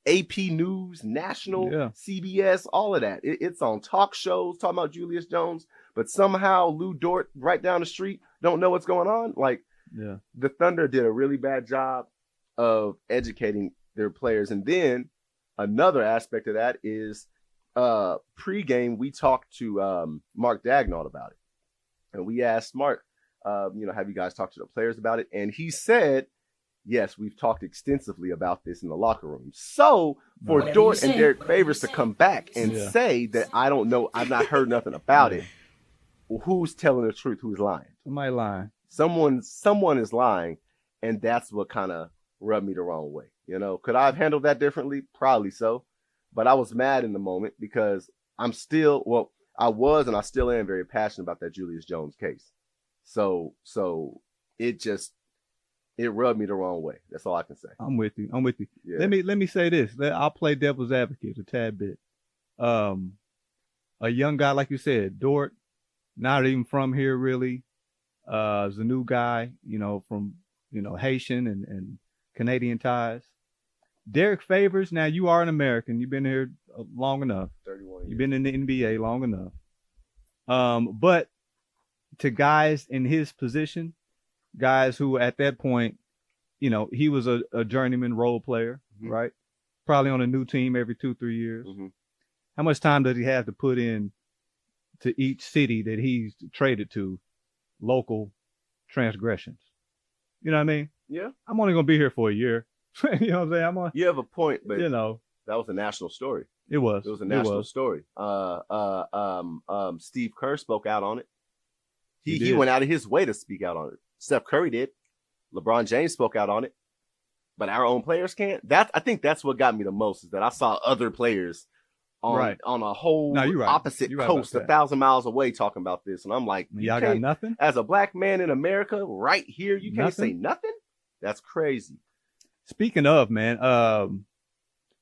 AP News, National, CBS, all of that. It's on talk shows talking about Julius Jones, but somehow Lou Dort right down the street don't know what's going on. Like, the Thunder did a really bad job of educating their players. And then another aspect of that is pregame, we talked to Mark Dagnall about it. And we asked Mark, have you guys talked to the players about it? And he said, yes, we've talked extensively about this in the locker room. So for Dort and Derek Favors to come back and say that I don't know, I've not heard nothing about it, well, who's telling the truth? Who's lying? Somebody lying. Someone is lying, and that's what kind of rubbed me the wrong way. Could I have handled that differently? Probably so. But I was mad in the moment because I was and I still am very passionate about that Julius Jones case. So it rubbed me the wrong way. That's all I can say. I'm with you. Yeah. Let me say this. I'll play devil's advocate a tad bit. A young guy, like you said, Dort, not even from here really. Is a new guy, from Haitian and Canadian ties. Derek Favors, now you are an American. You've been here long enough. 31 years. You've been in the NBA long enough. But to guys in his position, guys who at that point, he was a journeyman role player, right? Probably on a new team every 2-3 years. Mm-hmm. How much time does he have to put in to each city that he's traded to, local transgressions? You know what I mean? Yeah. I'm only going to be here for a year. You know what I'm saying? You have a point, but that was a national story. It was. It was a national story. Steve Kerr spoke out on it. He went out of his way to speak out on it. Steph Curry did. LeBron James spoke out on it. But our own players can't. I think that's what got me the most, is that I saw other players on a whole opposite coast, 1,000 miles away, talking about this. And I'm like, y'all got nothing? As a black man in America, right here, you can't say nothing? That's crazy. Speaking of, man,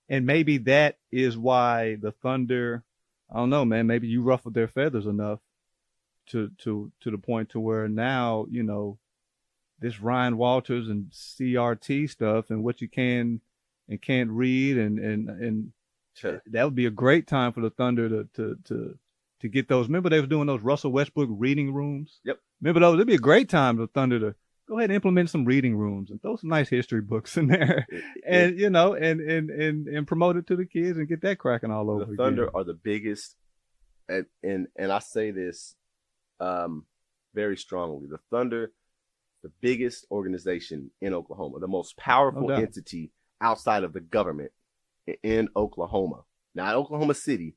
and maybe that is why the Thunder, I don't know, man, maybe you ruffled their feathers enough to the point to where now, this Ryan Walters and CRT stuff and what you can and can't read and that would be a great time for the Thunder to get those. Remember they was doing those Russell Westbrook reading rooms? Yep. Remember those? It'd be a great time for the Thunder to go ahead and implement some reading rooms and throw some nice history books in there, and promote it to the kids and get that cracking all over. The Thunder are the biggest, and I say this very strongly. The Thunder, the biggest organization in Oklahoma, the most powerful entity outside of the government in Oklahoma. Not Oklahoma City,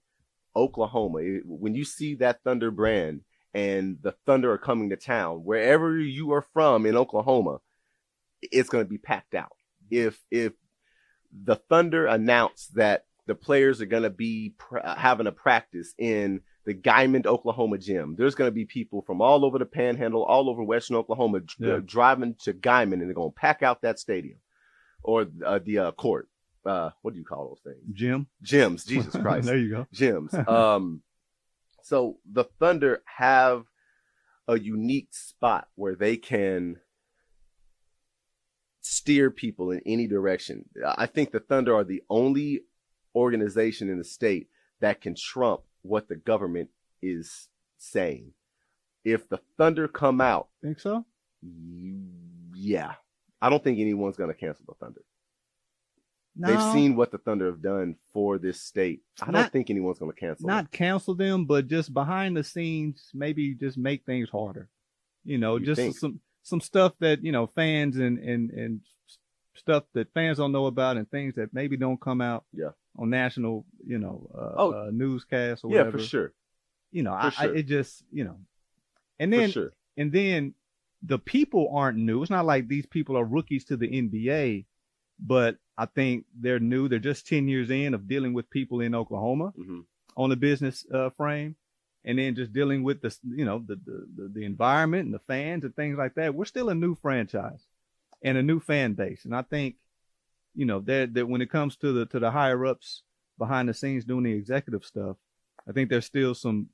Oklahoma. When you see that Thunder brand and the Thunder are coming to town, wherever you are from in Oklahoma, it's going to be packed out. If the Thunder announce that the players are going to be having a practice in the Guymon, Oklahoma gym, there's going to be people from all over the Panhandle, all over Western Oklahoma driving to Guymon, and they're going to pack out that stadium or the court. What do you call those things? Gyms. Jesus Christ. There you go. Gyms. So the Thunder have a unique spot where they can steer people in any direction. I think the Thunder are the only organization in the state that can trump what the government is saying. If the Thunder come out, think so? Yeah. I don't think anyone's going to cancel the Thunder. No. They've seen what the Thunder have done for this state. I don't think anyone's going to cancel them. Not cancel them, but just behind the scenes, maybe just make things harder. Some stuff that, fans and stuff that fans don't know about and things that maybe don't come out on national, newscasts or whatever. Yeah, for sure. It just, and then, and then the people aren't new. It's not like these people are rookies to the NBA, but I think they're new. They're just 10 years in of dealing with people in Oklahoma on the business frame, and then just dealing with the environment and the fans and things like that. We're still a new franchise and a new fan base, and I think that when it comes to the higher ups behind the scenes doing the executive stuff, I think there's still some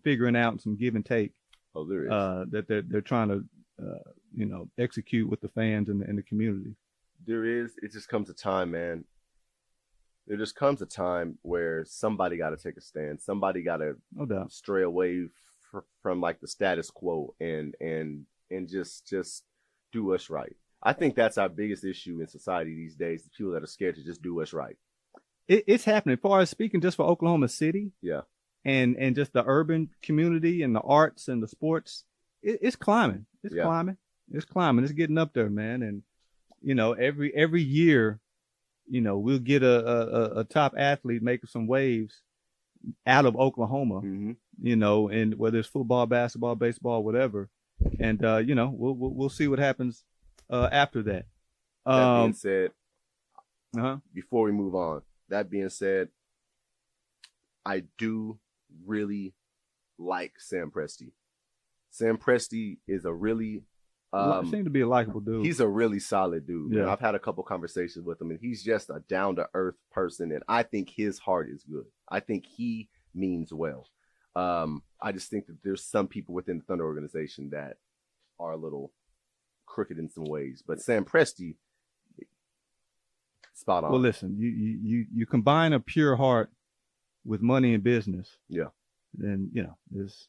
figuring out and some give and take. Oh, there is. That they're trying to execute with the fans and the community. There is. It just comes a time, man. There just comes a time where somebody got to take a stand. Somebody got to stray away from like the status quo and just do us right. I think that's our biggest issue in society these days. The people that are scared to just do us right. It's happening. As far as speaking just for Oklahoma City, yeah, and just the urban community and the arts and the sports, it's climbing. It's climbing. It's climbing. It's getting up there, man. And every year, we'll get a top athlete making some waves out of Oklahoma. And whether it's football, basketball, baseball, whatever. And we'll see what happens after that. That being said, before we move on, that being said, I do really like Sam Presti. Sam Presti is a really seems to be a likable dude. He's a really solid dude. Yeah. And I've had a couple conversations with him, and he's just a down-to-earth person, and I think his heart is good. I think he means well. I just think that there's some people within the Thunder organization that are a little crooked in some ways. But Sam Presti, spot on. Well, listen, you combine a pure heart with money and business. Yeah. Then, there's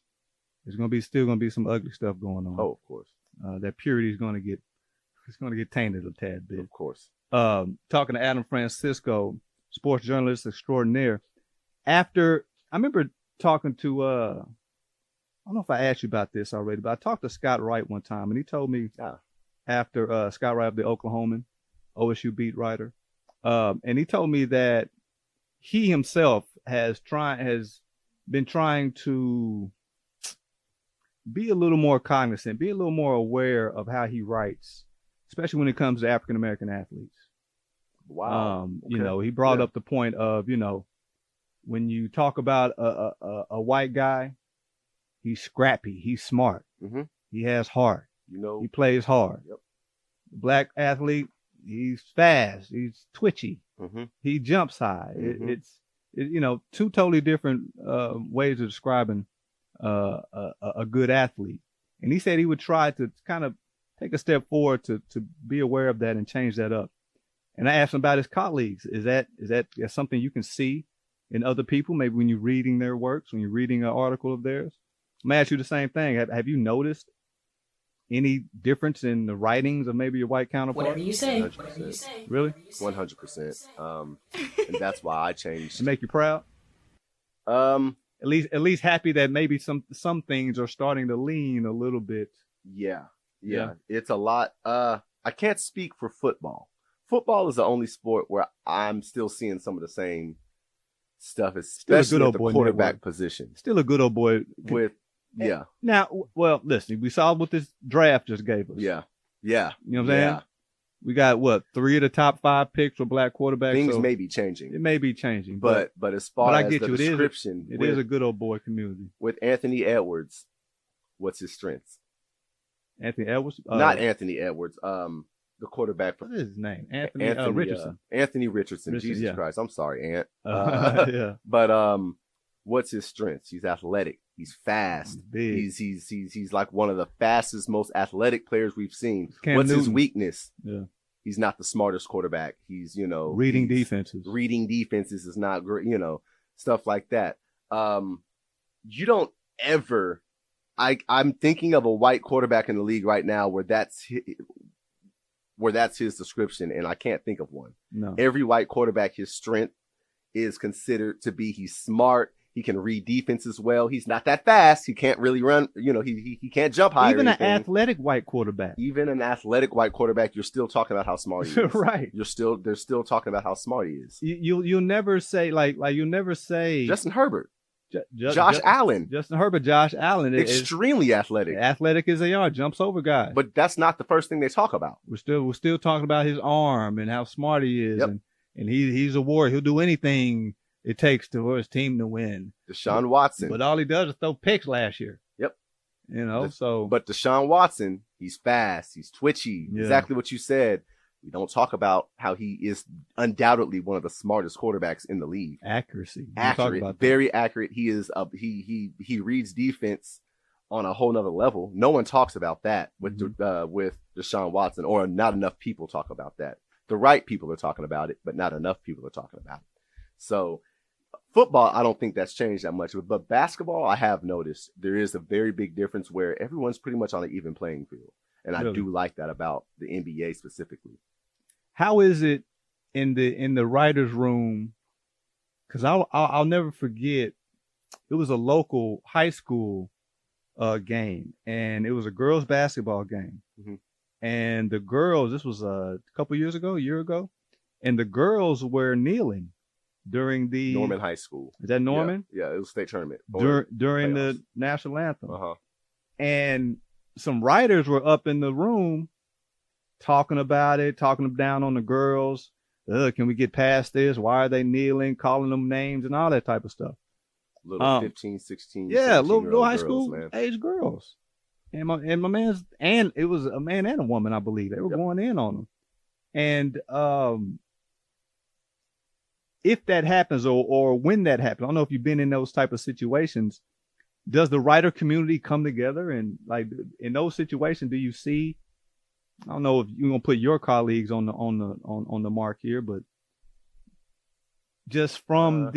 still gonna be some ugly stuff going on. Oh, of course. That purity is gonna get tainted a tad bit. Of course. Talking to Addam Francisco, sports journalist extraordinaire. After I remember talking to I don't know if I asked you about this already, but I talked to Scott Wright one time, and he told me after Scott Wright of the Oklahoman, OSU beat writer, and he told me that he himself has been trying to be a little more cognizant, be a little more aware of how he writes, especially when it comes to African American athletes. Wow. He brought up the point of, when you talk about a white guy, he's scrappy, he's smart, he has heart, he plays hard. Yep. The black athlete, he's fast, he's twitchy, he jumps high. It's two totally different ways of describing a good athlete. And he said he would try to kind of take a step forward to be aware of that and change that up. And I asked him about his colleagues. Is that something you can see in other people? Maybe when you're reading their works, when you're reading an article of theirs. I'm gonna ask you the same thing. Have you noticed any difference in the writings of maybe your white counterpart? Whatever you say. 100%. Really? 100%. And that's why I changed. To make you proud? At least happy that maybe some things are starting to lean a little bit. Yeah. It's a lot. I can't speak for football. Football is the only sport where I'm still seeing some of the same stuff, especially at the quarterback position. Still a good old boy. Now, well, listen, we saw what this draft just gave us. Yeah. You know what I'm saying? We got 3 of the top 5 picks for black quarterbacks. Things may be changing. It may be changing, but as far as the description, it is a good old boy community. With Anthony Edwards, what's his strengths? Anthony Edwards? Not Anthony Edwards. The quarterback. What is his name? Anthony Richardson. Anthony Richardson. Jesus Christ. I'm sorry, Ant. Yeah. But what's his strengths? He's athletic. He's fast. Big. He's like one of the fastest, most athletic players we've seen. What's his weakness? Yeah. He's not the smartest quarterback. He's, reading defenses. Reading defenses is not great, stuff like that. You don't ever, I'm thinking of a white quarterback in the league right now where that's his description, and I can't think of one. No. Every white quarterback, his strength is considered to be he's smart. He can read defenses well. He's not that fast. He can't really run. He can't jump high. Even an athletic white quarterback. Even an athletic white quarterback, you're still talking about how smart he is. Right. They're still talking about how smart he is. You'll never say like you'll never say Justin Herbert. Josh Allen. Justin Herbert, Josh Allen. Extremely athletic. Athletic as they are, jumps over guys. But that's not the first thing they talk about. We're still talking about his arm and how smart he is. Yep. And he's a warrior. He'll do anything it takes for his team to win. Deshaun Watson. But all he does is throw picks last year. Yep. But Deshaun Watson, he's fast, he's twitchy. Yeah. Exactly what you said. We don't talk about how he is undoubtedly one of the smartest quarterbacks in the league. Accuracy. Accurate. Very accurate. He is he reads defense on a whole nother level. No one talks about that with Deshaun Watson, or not enough people talk about that. The right people are talking about it, but not enough people are talking about it. So football, I don't think that's changed that much. But basketball, I have noticed there is a very big difference where everyone's pretty much on an even playing field. And really? I do like that about the NBA specifically. How is it in the writers' room? Because I'll never forget, it was a local high school game, and it was a girls' basketball game. Mm-hmm. And the girls, this was a year ago, and the girls were kneeling during the Norman High School. Is that Norman? Yeah, it was state tournament during the national anthem. Uh-huh. And some writers were up in the room talking about it, talking down on the girls. Can we get past this? Why are they kneeling, calling them names and all that type of stuff? Little 15, 16. Yeah, little high school age girls. And my man's, and it was a man and a woman, I believe. They were going in on them. And if that happens, or when that happens, I don't know if you've been in those type of situations. Does the writer community come together, and like in those situations, do you see? I don't know if you're gonna put your colleagues on the mark here, but just from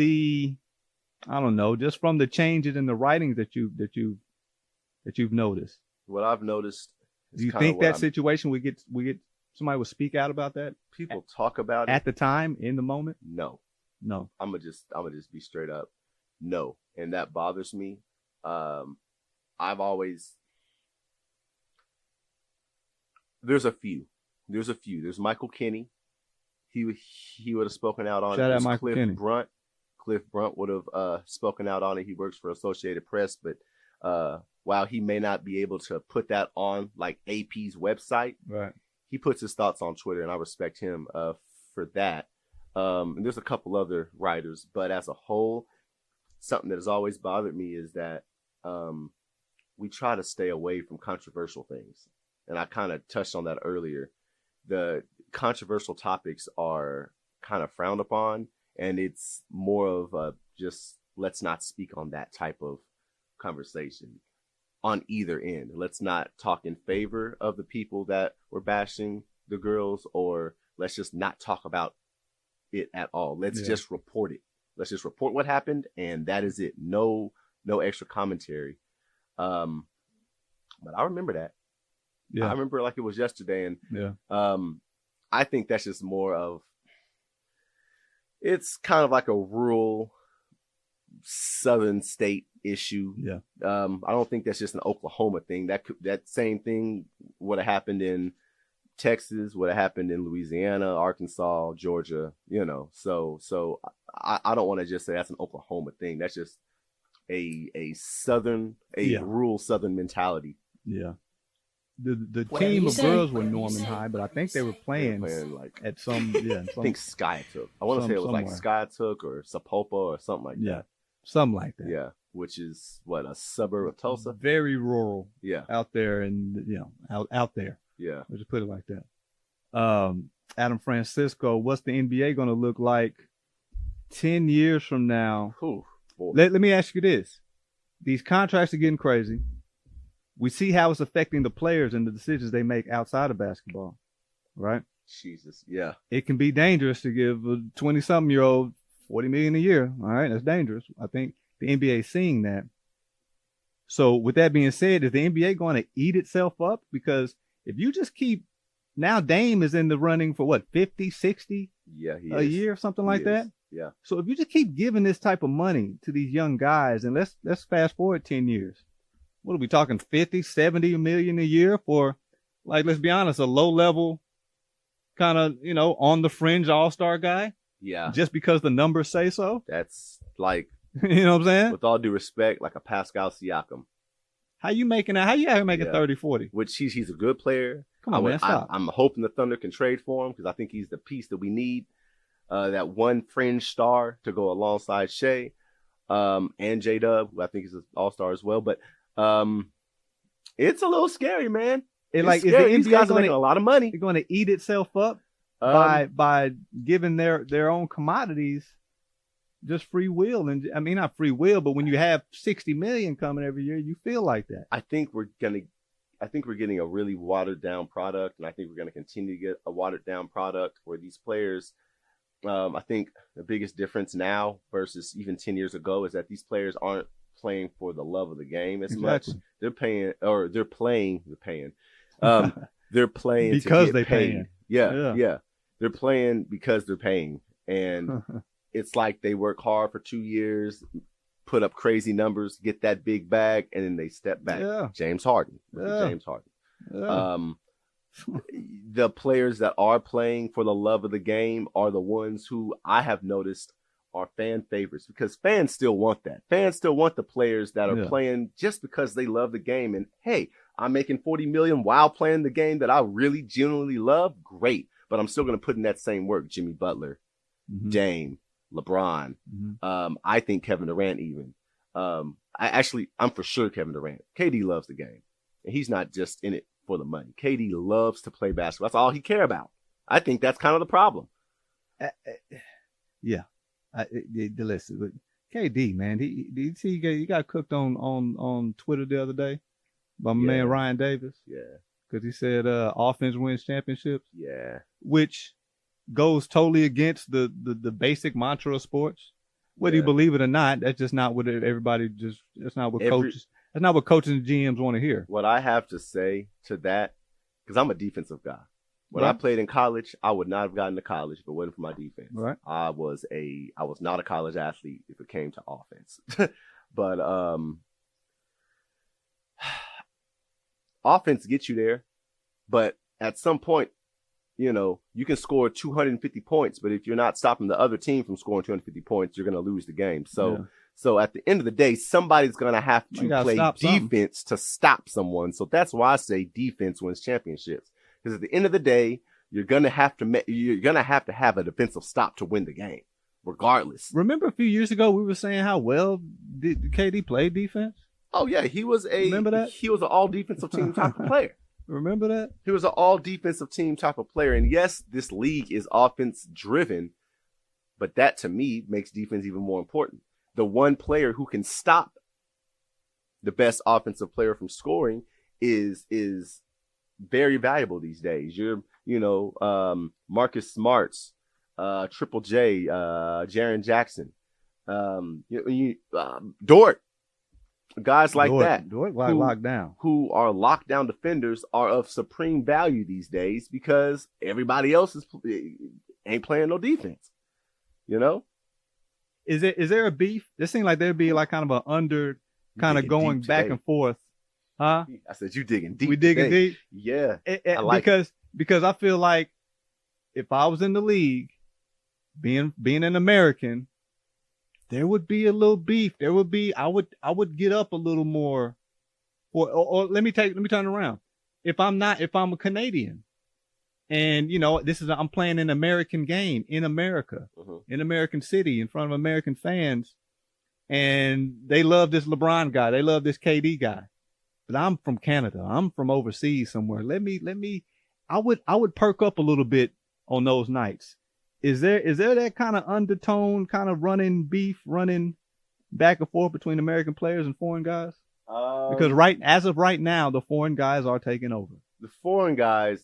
just from the changes in the writings that you've noticed. What I've noticed. Do you think that situation we get somebody would speak out about that? People talk about it at the time, in the moment. No. I'm gonna just be straight up. No, and that bothers me. There's a few. There's Michael Kinney. He would have spoken out on it. Shout out Michael Kinney. Cliff Brunt would have spoken out on it. He works for Associated Press, but while he may not be able to put that on like AP's website, right, he puts his thoughts on Twitter, and I respect him for that. And there's a couple other writers, but as a whole, something that has always bothered me is that we try to stay away from controversial things. And I kind of touched on that earlier. The controversial topics are kind of frowned upon, and it's more of just let's not speak on that type of conversation on either end. Let's not talk in favor of the people that were bashing the girls, or let's just not talk about it at all. Let's just report it. Let's just report what happened, and that is it. No extra commentary. But I remember that. Yeah. I remember like it was yesterday, and I think that's just more of, it's kind of like a rural southern state issue. Yeah. I don't think that's just an Oklahoma thing. That same thing would have happened in Texas, would have happened in Louisiana, Arkansas, Georgia, So I don't want to just say that's an Oklahoma thing. That's just a rural southern mentality. Yeah. The team of girls were Norman High, but I think they were playing like at some. I think Skytook. I want to say it was somewhere. Like Skytook or Sapulpa or something like that. Yeah, something like that. Yeah, which is a suburb of Tulsa. Very rural. Yeah, out there, and out there. Yeah, let's just put it like that. Adam Francisco, what's the NBA going to look like 10 years from now? Let me ask you this: these contracts are getting crazy. We see how it's affecting the players and the decisions they make outside of basketball, right? Jesus, yeah. It can be dangerous to give a 20-something-year-old $40 million a year. All right, that's dangerous. I think the NBA is seeing that. So with that being said, is the NBA going to eat itself up? Because if you just keep, now Dame is in the running for what, 50, 60 a year, something like that? Yeah. So if you just keep giving this type of money to these young guys, and let's fast forward 10 years. What are we talking, 50, 70 million a year for, like, let's be honest, a low level kind of, on the fringe all-star guy? Yeah. Just because the numbers say so? That's like You know what I'm saying? With all due respect, like a Pascal Siakam. How you making that? How you out here making 30, 40? Which he's a good player. Come on, man, stop. I'm hoping the Thunder can trade for him because I think he's the piece that we need. That one fringe star to go alongside Shea and J-Dub, who I think is an all-star as well. But it's a little scary, man. It's scary. These guys are making a lot of money. They're going to eat itself up by giving their own commodities just free will. And I mean, not free will, but when you have 60 million coming every year, you feel like that. I think we're getting a really watered down product, and I think we're going to continue to get a watered down product where these players. I think the biggest difference now versus even 10 years ago is that these players aren't playing for the love of the game as much. They're playing. They're playing because they paying. Yeah. They're playing because they're paying, and it's like they work hard for 2 years, put up crazy numbers, get that big bag, and then they step back. Yeah. James Harden. Yeah. The players that are playing for the love of the game are the ones who I have noticed are fan favorites because fans still want that. Fans still want the players that are playing just because they love the game. And hey, I'm making $40 million while playing the game that I really genuinely love. Great. But I'm still going to put in that same work. Jimmy Butler, Dame, LeBron. I think Kevin Durant even. I'm for sure Kevin Durant. KD loves the game. And he's not just in it for the money. KD loves to play basketball. That's all he cares about. I think that's kind of the problem. Listen, but KD, man, he got cooked on Twitter the other day by my man Ryan Davis. Yeah. Because he said offense wins championships. Yeah. Which goes totally against the basic mantra of sports. Whether you believe it or not, that's just not what that's not what coaches and GMs want to hear. What I have to say to that, because I'm a defensive guy. When I played in college, I would not have gotten to college if it wasn't for my defense. Right. I was not a college athlete if it came to offense. But offense gets you there. But at some point, you can score 250 points, but if you're not stopping the other team from scoring 250 points, you're going to lose the game. So at the end of the day, somebody's going to have to play defense to stop someone. So that's why I say defense wins championships. Because at the end of the day, you're going to have to have a defensive stop to win the game, regardless. Remember a few years ago, we were saying how well did KD play defense? Oh yeah, he was Remember that? He was an all defensive team type of player. Remember that? He was an all defensive team type of player. And yes, this league is offense driven, but that to me makes defense even more important. The one player who can stop the best offensive player from scoring is very valuable these days. Marcus Smarts, Triple J, Jaren Jackson, Dort. Guys like that who are lockdown defenders are of supreme value these days because everybody else ain't playing no defense. Is there a beef? This seems like there'd be like kind of going back and forth. Huh? I said you digging deep. We digging deep. Yeah. I like because I feel like if I was in the league, being an American, there would be a little beef. There would be. I would get up a little more. Or let me turn it around. If I'm a Canadian, and I'm playing an American game in America, in American city, in front of American fans, and they love this LeBron guy. They love this KD guy. But I'm from Canada. I'm from overseas somewhere. I would perk up a little bit on those nights. Is there that kind of undertone, kind of running back and forth between American players and foreign guys? Because as of right now, the foreign guys are taking over. The foreigners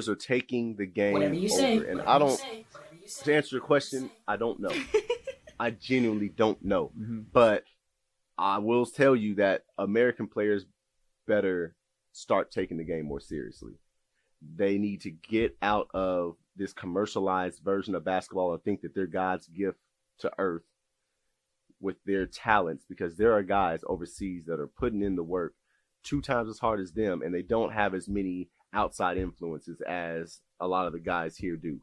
are taking the game over. And to answer your question, I don't know. I genuinely don't know. Mm-hmm. But I will tell you that American players better start taking the game more seriously. They need to get out of this commercialized version of basketball and think that they're God's gift to earth with their talents, because there are guys overseas that are putting in the work 2 times as hard as them, and they don't have as many outside influences as a lot of the guys here do.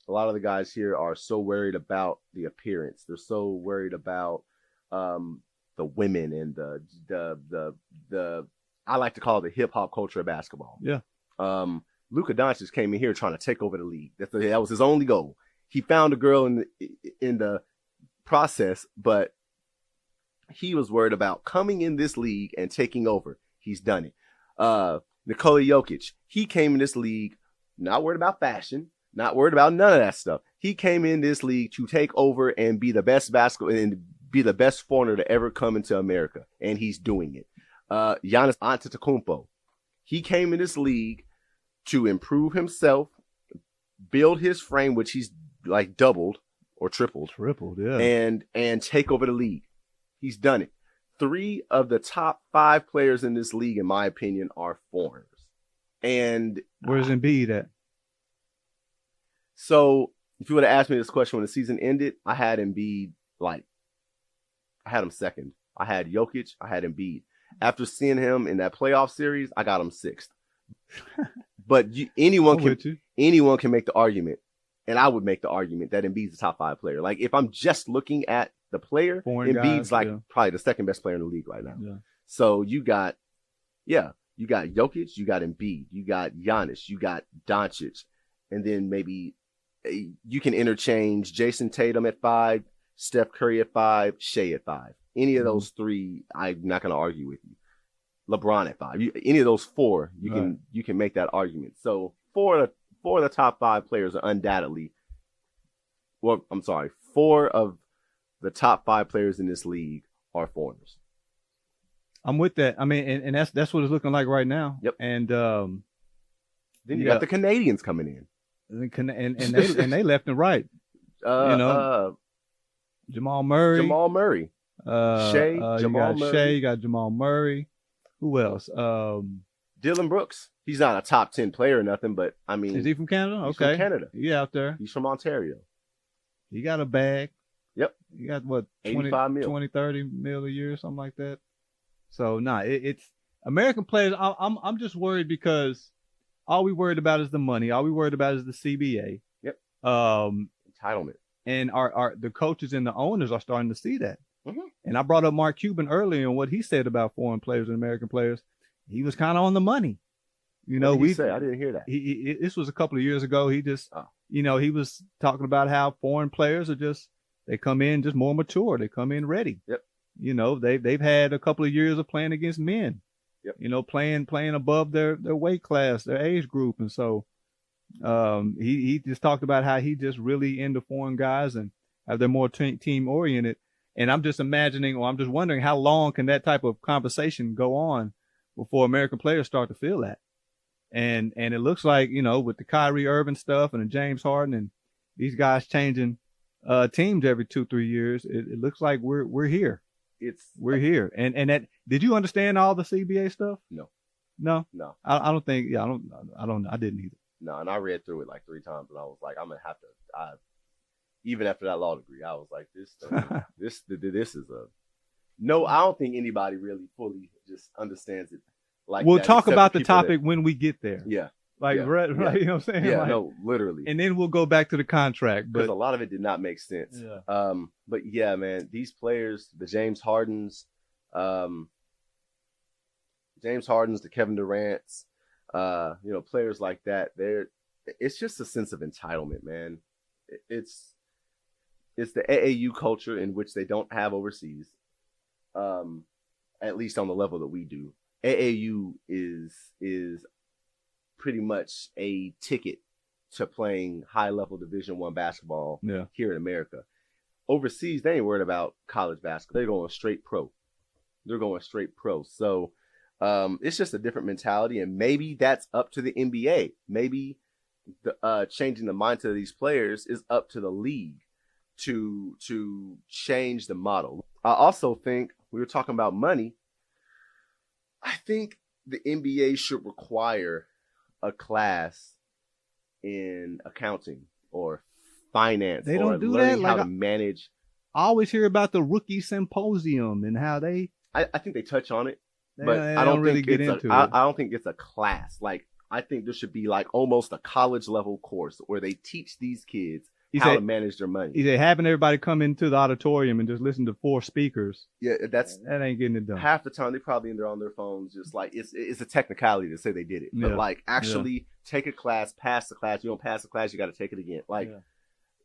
A lot of the guys here are so worried about the appearance. They're so worried about the women and the I like to call it the hip hop culture of basketball. Yeah. Luka Doncic came in here trying to take over the league. That was his only goal. He found a girl in the process, but he was worried about coming in this league and taking over. He's done it. Nikola Jokic, he came in this league not worried about fashion, not worried about none of that stuff. He came in this league to take over and be the best basketball and be the best foreigner to ever come into America, and he's doing it. Giannis Antetokounmpo, he came in this league to improve himself, build his frame, which he's like doubled or tripled, yeah, and take over the league. He's done it. 3 of the top 5 players in this league, in my opinion, are foreigners. And where's Embiid at? So if you would have asked me this question when the season ended, I had Embiid I had him second. I had Jokic, I had Embiid. After seeing him in that playoff series, I got him 6th. But anyone can make the argument, and I would make the argument that Embiid's the top 5 player. Like if I'm just looking at the player, Embiid's probably the second best player in the league right now. Yeah. So you got Jokic, you got Embiid, you got Giannis, you got Doncic, and then maybe you can interchange Jason Tatum at 5, Steph Curry at 5, Shea at 5. Any of those 3, I'm not going to argue with you. LeBron at 5. Any of those 4, you can make that argument. So 4 of the top 5 players are undoubtedly. Well, I'm sorry, 4 of the top 5 players in this league are foreigners. I'm with that. I mean, and that's what it's looking like right now. Yep. And then you got the Canadians coming in. And they left and right. Jamal Murray. Shea, Jamal Murray. Shea, you got Jamal Murray. Who else? Dylan Brooks. He's not a top 10 player or nothing, but I mean. Is he from Canada? He's from Canada. He out there. He's from Ontario. He got a bag. Yep. He got what? 20, 30 mil a year, something like that. So it's American players. I'm just worried because all we worried about is the money. All we worried about is the CBA. Yep. Entitlement. And the coaches and the owners are starting to see that. Mm-hmm. And I brought up Mark Cuban earlier and what he said about foreign players and American players. He was kind of on the money. What did he say? I didn't hear that. This was a couple of years ago. He just, he was talking about how foreign players are they come in just more mature. They come in ready. Yep. They've had a couple of years of playing against men. Yep. Playing above their weight class, their age group. And so, he just talked about how he just really into foreign guys and how they're more team oriented. And I'm just I'm just wondering how long can that type of conversation go on before American players start to feel that. And it looks like, with the Kyrie Irving stuff and the James Harden and these guys changing teams every 2-3 years, it looks like we're here. We're here. And that, did you understand all the CBA stuff? No. I don't think. Yeah, I didn't either. No, and I read through it like 3 times, and I was like, I'm gonna have to. Even after that law degree, I was like, this is a no. I don't think anybody really fully just understands it. Like we'll that, talk about the topic when we get there. Yeah. Right. You know what I'm saying? Yeah. No, literally. And then we'll go back to the contract, because a lot of it did not make sense. Yeah. But yeah, man, these players, the James Hardens, the Kevin Durant's, players like that. It's just a sense of entitlement, man. It's the AAU culture in which they don't have overseas, at least on the level that we do. AAU is pretty much a ticket to playing high-level Division I basketball here in America. Overseas, they ain't worried about college basketball. They're going straight pro. So it's just a different mentality, and maybe that's up to the NBA. Maybe the changing the mindset of these players is up to the league to change the model. I also think, we were talking about money, I think the NBA should require a class in accounting or finance. They don't do learning that. How to manage. I always hear about the rookie symposium and how they. I think they touch on it, but I don't really get into it. I don't think it's a class. Like I think there should be like almost a college level course where they teach these kids how to manage their money. He said having everybody come into the auditorium and just listen to 4 speakers. Yeah, that ain't getting it done. Half the time they probably in there on their phones, just like it's a technicality to say they did it, but like actually take a class, pass the class. You don't pass the class, you got to take it again. Like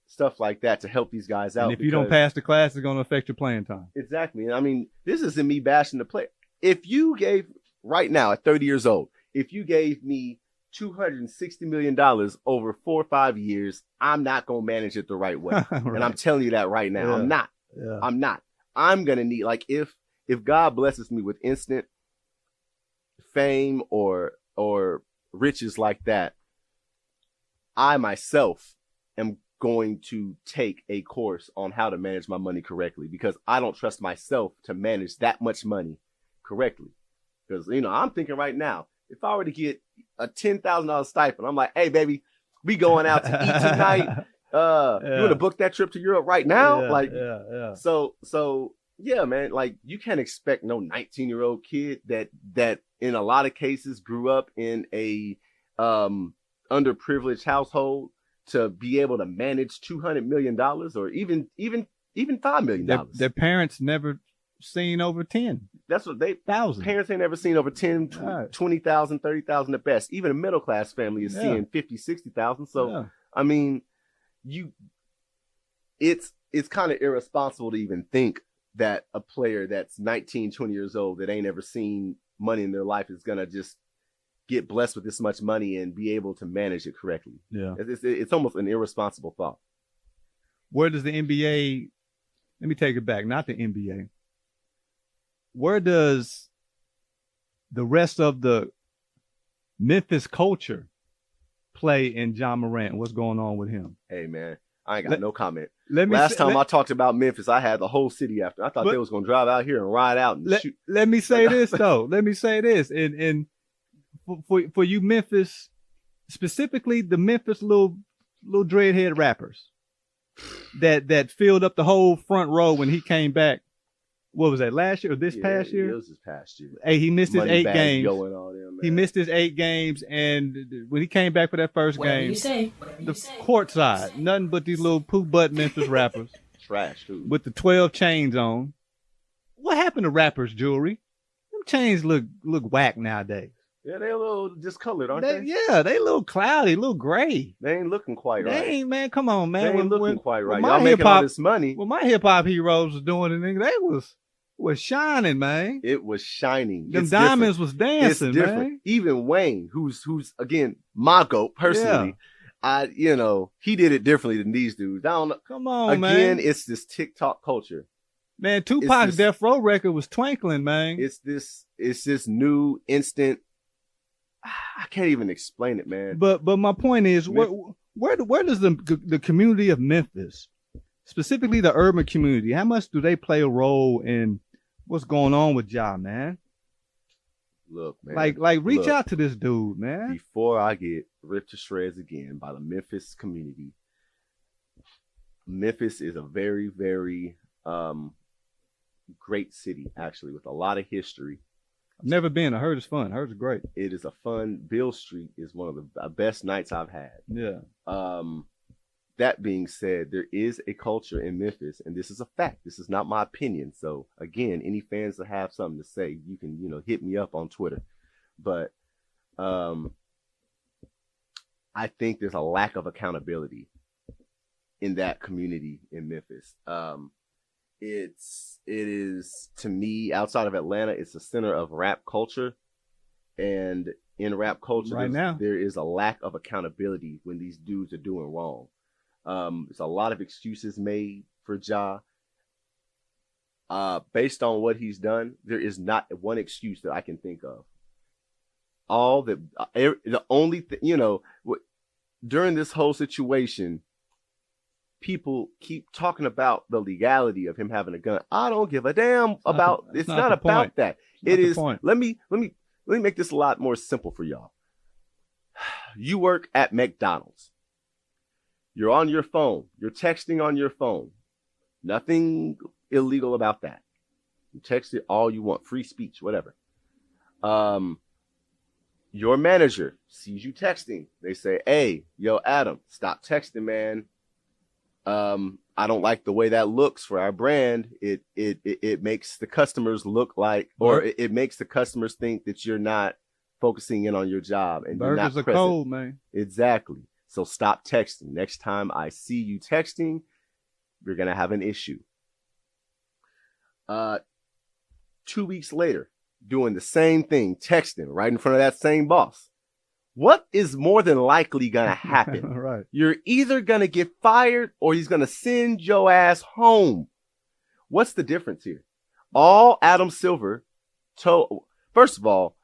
stuff like that to help these guys out. And if you don't pass the class, it's going to affect your playing time. Exactly. And I mean, this isn't me bashing the player. If you gave right now at 30 years old, if you gave me $260 million over 4 or 5 years, I'm not going to manage it the right way. Right. And I'm telling you that right now. I'm not. I'm not. I'm going to need, like, if God blesses me with instant fame or riches like that, I myself am going to take a course on how to manage my money correctly, because I don't trust myself to manage that much money correctly. Because, you know, I'm thinking right now, if I were to get a $10,000 stipend, I'm like, hey, baby, we going out to eat tonight. You want to book that trip to Europe right now? So yeah, man, like you can't expect no 19-year-old kid that in a lot of cases grew up in a underprivileged household to be able to manage $200 million or even $5 million. Their parents never seen over 10. That's what parents ain't never seen over 10, 20,000, 30,000 at best. Even a middle class family is seeing 50, 60,000. So, I mean, it's kind of irresponsible to even think that a player that's 19, 20 years old that ain't ever seen money in their life is going to just get blessed with this much money and be able to manage it correctly. Yeah. It's almost an irresponsible thought. Where does the NBA, let me take it back, not the NBA. Where does the rest of the Memphis culture play in John Morant? What's going on with him? Hey, man, I ain't got no comment. Last time I talked about Memphis, I had the whole city after. I thought they was going to drive out here and ride out and shoot. Let me say this, though. Let me say this. And for you Memphis, specifically the Memphis little dreadhead rappers that filled up the whole front row when he came back. What was that, last year or this past year? It was this past year. Hey, he missed his 8 games. Them, he missed his 8 games, and when he came back for that first game, the courtside, nothing but these little poop butt Memphis rappers. Trash, dude. With the 12 chains on. What happened to rappers' jewelry? Them chains look whack nowadays. Yeah, they a little discolored, aren't they? Yeah, they a little cloudy, a little gray. They ain't looking quite right. They ain't, man. Come on, man. They ain't looking quite right. Y'all making all this money. Well, my hip hop heroes was doing it, nigga. They was shining, man. It was shining. Them diamonds was dancing, man. Even Wayne, who's again my GOAT personally, he did it differently than these dudes. I don't know. Come on, man. Again, it's this TikTok culture. Man, Tupac's Death Row record was twinkling, man. It's this new instant. I can't even explain it, man. But my point is, where does the community of Memphis, specifically the urban community, how much do they play a role in what's going on with Ja, man? Look, man. Like reach out to this dude, man. Before I get ripped to shreds again by the Memphis community, Memphis is a very, very great city, actually, with a lot of history. I've never been. I heard it's fun. I heard it's great. It is a fun. Bill Street is one of the best nights I've had. Yeah. That being said, there is a culture in Memphis, and this is a fact. This is not my opinion. So again, any fans that have something to say, you can, hit me up on Twitter. But I think there's a lack of accountability in that community in Memphis. It is, to me, outside of Atlanta, it's the center of rap culture. And in rap culture, right now, there is a lack of accountability when these dudes are doing wrong. There's a lot of excuses made for Ja. Based on what he's done, there is not one excuse that I can think of. The only thing, during this whole situation, people keep talking about the legality of him having a gun. I don't give a damn about. It's not about that. It is. Let me make this a lot more simple for y'all. You work at McDonald's. You're on your phone. You're texting on your phone. Nothing illegal about that. You text it all you want. Free speech, whatever. Your manager sees you texting. They say, hey, yo, Addam, stop texting, man. I don't like the way that looks for our brand. It makes the customers look like, or it makes the customers think that you're not focusing in on your job and you're not Burgers are present. cold, man. Exactly. So stop texting. Next time I see you texting, you're going to have an issue. 2 weeks later, doing the same thing, texting right in front of that same boss. What is more than likely going to happen? Right. You're either going to get fired or he's going to send your ass home. What's the difference here? All Adam Silver told, first of all,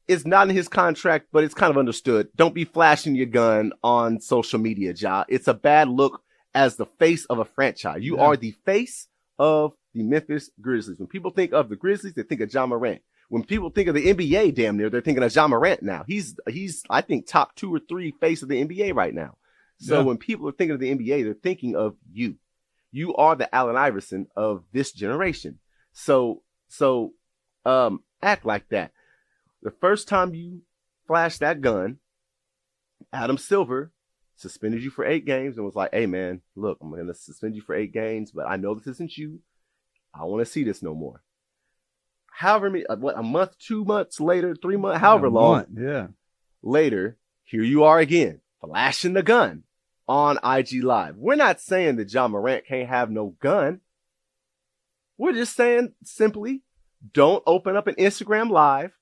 it's not in his contract, but it's kind of understood. Don't be flashing your gun on social media, Ja. It's a bad look as the face of a franchise. You are the face of the Memphis Grizzlies. When people think of the Grizzlies, they think of Ja Morant. When people think of the NBA, damn near, they're thinking of Ja Morant now. He's I think top 2 or 3 face of the NBA right now. So when people are thinking of the NBA, they're thinking of you. You are the Allen Iverson of this generation. So act like that. The first time you flashed that gun, Adam Silver suspended you for 8 games and was like, hey, man, look, I'm going to suspend you for 8 games, but I know this isn't you. I don't want to see this no more. However many, a month, 2 months later, 3 months, however long later, here you are again, flashing the gun on IG Live. We're not saying that Ja Morant can't have no gun. We're just saying simply, don't open up an Instagram Live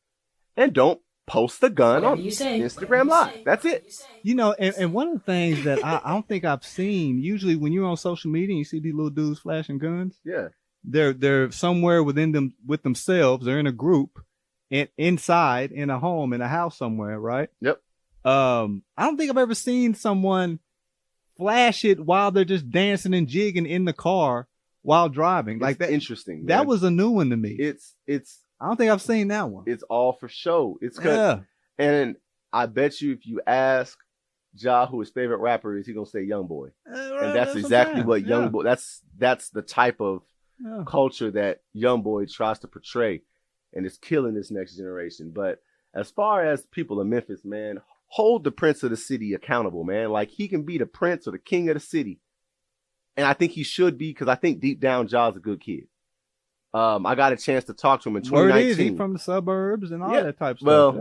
and don't post the gun on Instagram Live. That's it. You know, and one of the things that I don't think I've seen, usually when you're on social media and you see these little dudes flashing guns, they're somewhere within them with themselves. They're in a group inside in a home, in a house somewhere, right? Yep. I don't think I've ever seen someone flash it while they're just dancing and jigging in the car while driving. Like that. Interesting. Man. That was a new one to me. It's I don't think I've seen that one. It's all for show. It's good. And I bet you if you ask Ja who his favorite rapper is, he's gonna say Youngboy. And that's exactly what Youngboy. That's the type of culture that Youngboy tries to portray, and it's killing this next generation. But as far as people in Memphis, man, hold the prince of the city accountable, man. Like, he can be the prince or the king of the city, and I think he should be, because I think deep down Ja's a good kid. I got a chance to talk to him in 2019. Word is, he from the suburbs and all that type of stuff.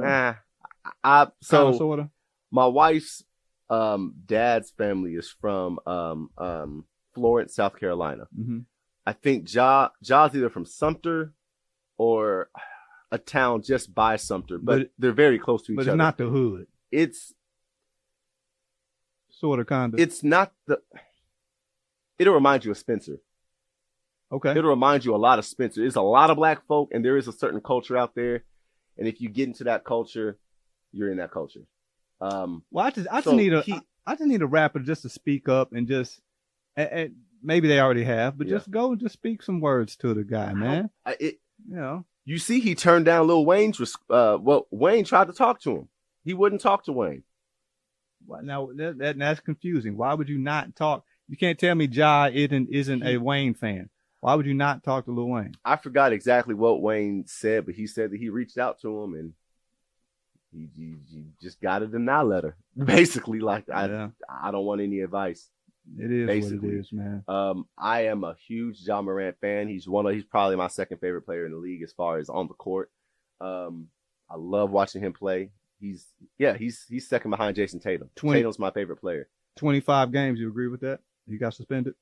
Well, sorta. My wife's dad's family is from Florence, South Carolina. Mm-hmm. I think Ja's either from Sumter or a town just by Sumter, but they're very close to each other. But it's not the hood. It's sort of, kind of. It's not the. It'll remind you of Spencer. Okay. It'll remind you a lot of Spencer. There's a lot of black folk, and there is a certain culture out there. And if you get into that culture, you're in that culture. Well, I just need a rapper just to speak up and just, and maybe they already have, but just go and just speak some words to the guy, man. You see, he turned down Lil Wayne's. Wayne tried to talk to him. He wouldn't talk to Wayne. Now that's confusing. Why would you not talk? You can't tell me Ja isn't a Wayne fan. Why would you not talk to Lil Wayne? I forgot exactly what Wayne said, but he said that he reached out to him and he just got a deny letter. Basically, like, I don't want any advice. It is basically what it is, man. I am a huge Ja Morant fan. He's probably my second favorite player in the league as far as on the court. I love watching him play. He's second behind Jason Tatum. Tatum's my favorite player. 25 games. You agree with that? He got suspended.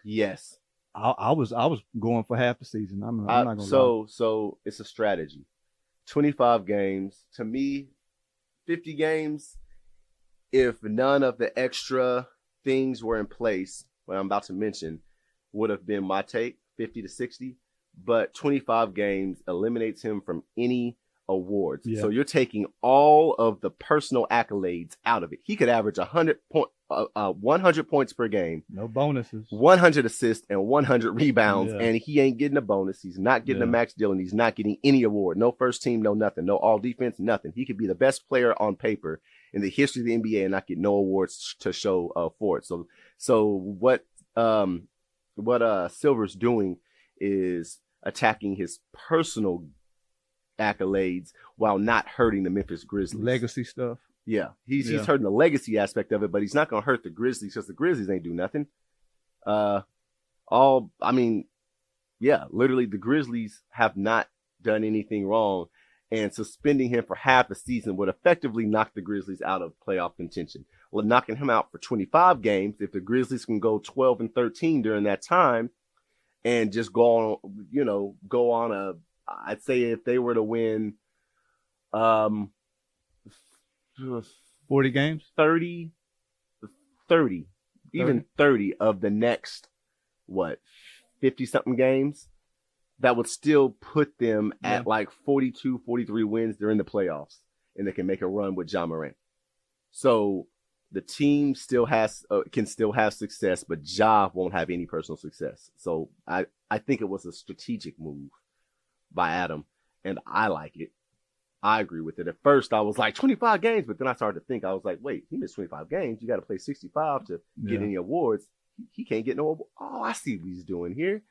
Yes. I was going for half the season. I'm not gonna lie. So it's a strategy. 25 games. To me, 50 games, if none of the extra things were in place, what I'm about to mention, would have been my take, 50 to 60. But 25 games eliminates him from any awards. Yeah. So you're taking all of the personal accolades out of it. He could average 100 points per game. No bonuses. 100 assists and 100 rebounds, and he ain't getting a bonus. He's not getting a max deal, and he's not getting any award. No first team, no nothing. No all defense, nothing. He could be the best player on paper in the history of the NBA and not get no awards to show for it. So what Silver's doing is attacking his personal accolades while not hurting the Memphis Grizzlies. Legacy stuff. Yeah, he's hurting the legacy aspect of it, but he's not going to hurt the Grizzlies because the Grizzlies ain't do nothing. Literally the Grizzlies have not done anything wrong, and suspending him for half the season would effectively knock the Grizzlies out of playoff contention. Well, knocking him out for 25 games, if the Grizzlies can go 12-13 during that time and just go on I'd say if they were to win 40 games, 30, even 30 of the next 50 something games, that would still put them at like 42, 43 wins during the playoffs, and they can make a run with Ja Morant. So the team still can still have success, but Ja won't have any personal success. So I think it was a strategic move by Addam, and I like it. I agree with it. At first, I was like 25 games, but then I started to think, I was like, wait, he missed 25 games. You got to play 65 to get any awards. He can't get no award. Oh, I see what he's doing here.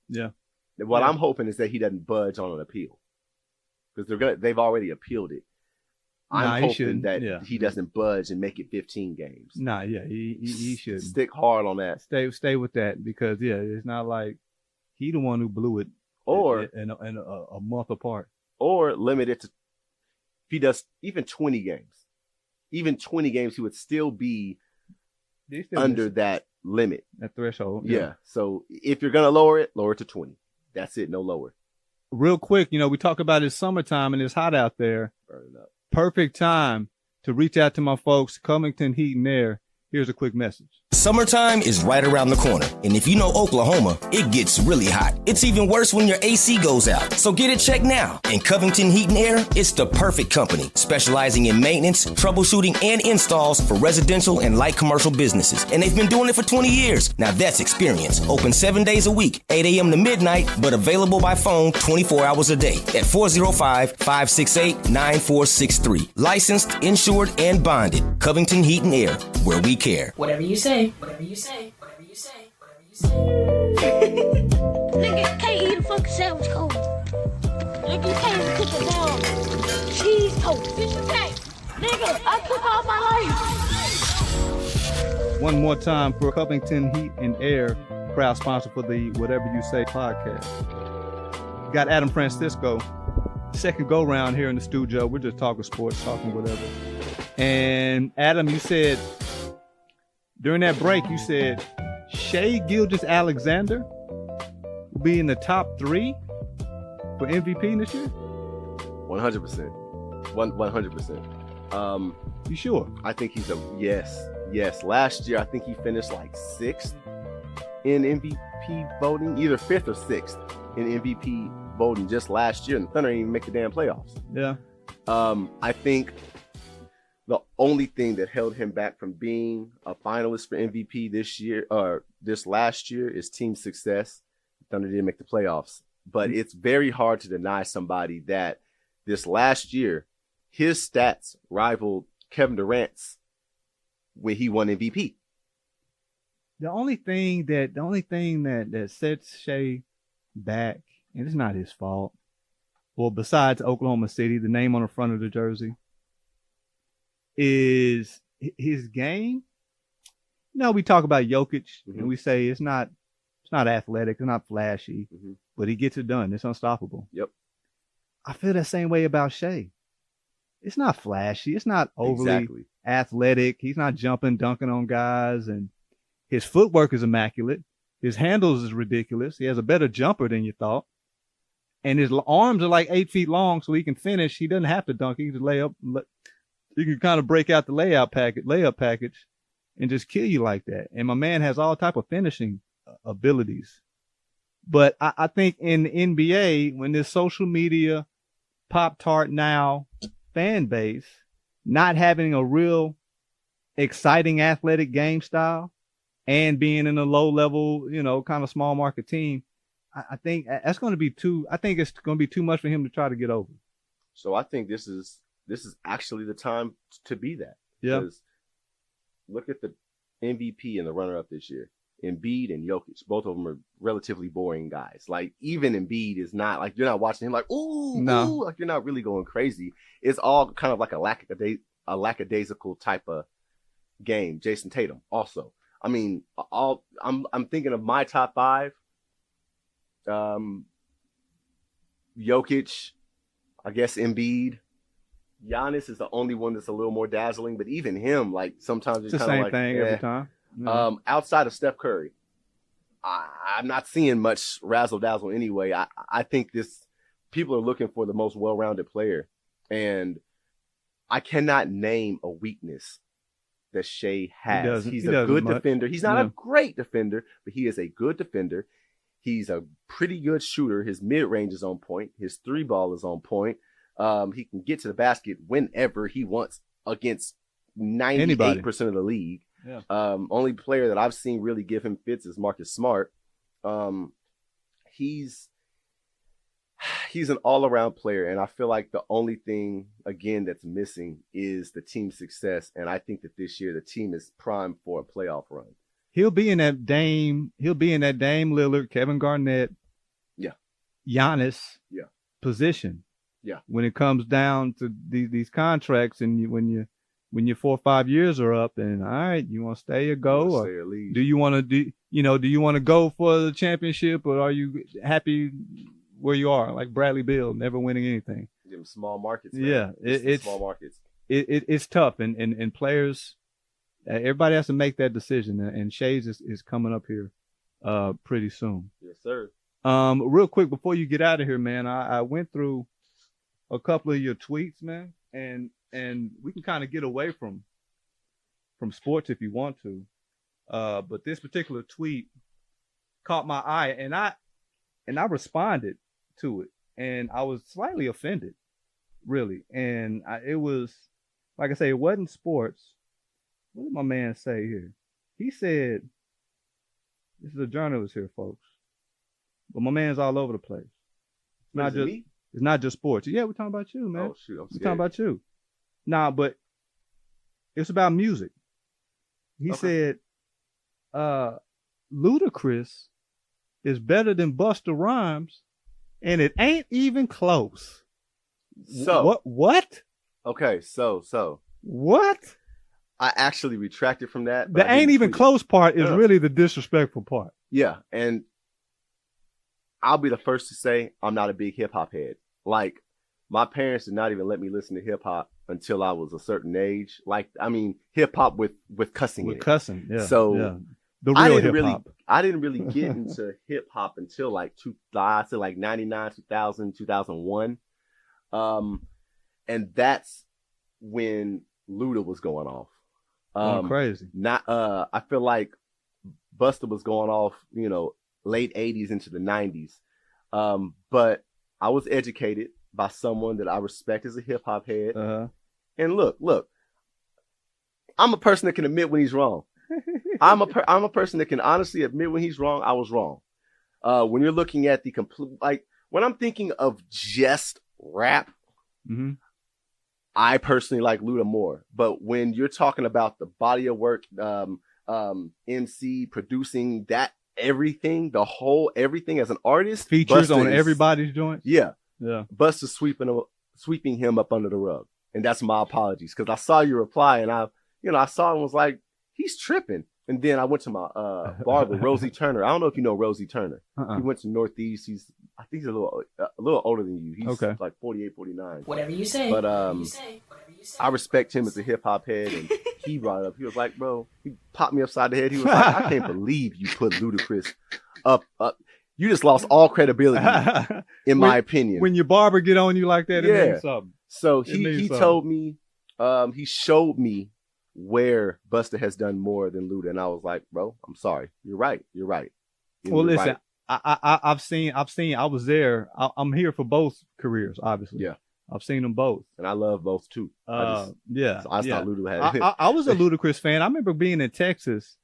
Yeah. What I'm hoping is that he doesn't budge on an appeal, because they've already appealed it. I'm hoping that he doesn't budge and make it 15 games. He should stick hard on that. Stay with that, because it's not like he the one who blew it, or in a month apart, or limit it to, if he does even 20 games, he would still be under that limit, that threshold. Yeah. So if you're gonna lower it to 20. That's it, no lower. Real quick, we talk about it's summertime and it's hot out there. Burn it up. Perfect time to reach out to my folks, Covington Heat and Air. Here's a quick message. Summertime is right around the corner, and if you know Oklahoma, it gets really hot. It's even worse when your AC goes out, so get it checked now. In Covington Heat and Air, it's the perfect company, specializing in maintenance, troubleshooting, and installs for residential and light commercial businesses, and they've been doing it for 20 years. Now that's experience. Open 7 days a week, 8 a.m. to midnight, but available by phone 24 hours a day at 405-568-9463. Licensed, insured, and bonded. Covington Heat and Air, where we care. Whatever you say. Whatever you say. Whatever you say. Whatever you say. Nigga, can't eat a fucking sandwich cold. Nigga, you can't even cook a damn cheese toast. Bitch, you can't. Nigga, I cook all my life. One more time for Covington Heat and Air, proud sponsor for the Whatever You Say podcast. Got Adam Francisco, second go round here in the studio. We're just talking sports, talking whatever. And Adam, you said during that break, you said Shai Gilgeous-Alexander will be in the top 3 for MVP this year? 100%. 100%. You sure? I think he's yes. Last year, I think he finished like 6th in MVP voting, either 5th or 6th in MVP voting just last year, and the Thunder didn't even make the damn playoffs. Yeah. I think the only thing that held him back from being a finalist for MVP this year or this last year is team success. Thunder didn't make the playoffs, but it's very hard to deny somebody that this last year, his stats rivaled Kevin Durant's when he won MVP. The only thing that sets Shai back, and it's not his fault, well, besides Oklahoma City, the name on the front of the jersey, is his game. We talk about Jokic, and we say it's not athletic, it's not flashy, but he gets it done. It's unstoppable. Yep. I feel that same way about Shai. It's not flashy. It's not overly athletic. He's not jumping, dunking on guys, and his footwork is immaculate. His handles is ridiculous. He has a better jumper than you thought. And his arms are like 8 feet long, so he can finish. He doesn't have to dunk. He can just lay up. You can kind of break out the layup package and just kill you like that. And my man has all type of finishing abilities. But I think in the NBA, when this social media Pop-Tart now fan base not having a real exciting athletic game style and being in a low level, kind of small market team, I think that's going to be I think it's going to be too much for him to try to get over. So I think this is actually the time to be that. Yeah. Because look at the MVP and the runner-up this year. Embiid and Jokic. Both of them are relatively boring guys. Like, even Embiid is not, like, you're not watching him like, ooh, like, you're not really going crazy. It's all kind of like a lackadaisical type of game. Jason Tatum also. I mean, I'm thinking of my top 5. Jokic, I guess Embiid. Giannis is the only one that's a little more dazzling, but even him, like, sometimes it's the kind of same like, thing every time. Outside of Steph Curry, I'm not seeing much razzle dazzle anyway. I think people are looking for the most well-rounded player, and I cannot name a weakness that Shea has. He's a good defender. He's not a great defender, but he is a good defender. He's a pretty good shooter. His mid-range is on point. His 3-ball is on point. He can get to the basket whenever he wants against 98% of the league. Yeah. Only player that I've seen really give him fits is Marcus Smart. He's an all-around player, and I feel like the only thing, again, that's missing is the team success. And I think that this year the team is primed for a playoff run. He'll be in that Dame Lillard, Kevin Garnett, Giannis position. Yeah. When it comes down to these contracts, and when your 4 or 5 years are up, and all right, you want to stay or go, or do you want to go for the championship, or are you happy where you are, like Bradley Beal, never winning anything? Them small markets, man. Yeah, it's small markets. It's tough, and players, everybody has to make that decision, and Shays is coming up here pretty soon. Yes, sir. Real quick before you get out of here, man, I went through a couple of your tweets, man, and we can kind of get away from sports if you want to, but this particular tweet caught my eye, and I responded to it, and I was slightly offended, really, and it was, like I say, it wasn't sports. What did my man say here? He said, this is a journalist here, folks, but my man's all over the place. It's not just sports. Yeah, we're talking about you, man. Oh, shoot, I'm scared. We're talking about you. Nah, but it's about music. He said, Ludacris is better than Busta Rhymes, and it ain't even close. So what? Okay, so what? I actually retracted from that. The ain't even close part is really the disrespectful part. Yeah, and I'll be the first to say I'm not a big hip hop head. Like, my parents did not even let me listen to hip hop until I was a certain age. Like, I mean, hip hop with cussing. With cussing, yeah. So the real hip hop. I didn't really get into hip hop until like 99, 2000, 2001. And that's when Luda was going off. Crazy. I feel like Busta was going off, late 80s into the 90s. But I was educated by someone that I respect as a hip hop head. And look, I'm a person that can admit when he's wrong. I'm a person that can honestly admit when he's wrong. I was wrong. When you're looking at the complete, like, when I'm thinking of just rap, I personally like Luda more. But when you're talking about the body of work, MC producing that, everything as an artist, features on everybody's joint. Yeah. Busta's sweeping him up under the rug, and that's my apologies, because I saw your reply, and I saw and was like, he's tripping. And then I went to my barber, Rosie Turner. I don't know if you know Rosie Turner. He went to Northeast. I think he's a little older than you. He's like 48, 49. Whatever you say. But I respect him as a hip hop head, and he brought it up. He was like, bro, he popped me upside the head. He was like, I can't believe you put Ludacris up. You just lost all credibility, in my opinion. When your barber get on you like that, it means something. So he told me, he showed me where Busta has done more than Luda, and I was like, bro, I'm sorry. You're right. Well, listen, right. I've seen. I was there. I'm here for both careers, obviously. Yeah. I've seen them both, and I love both too. So I thought Luda had it. I was a Ludacris fan. I remember being in Texas.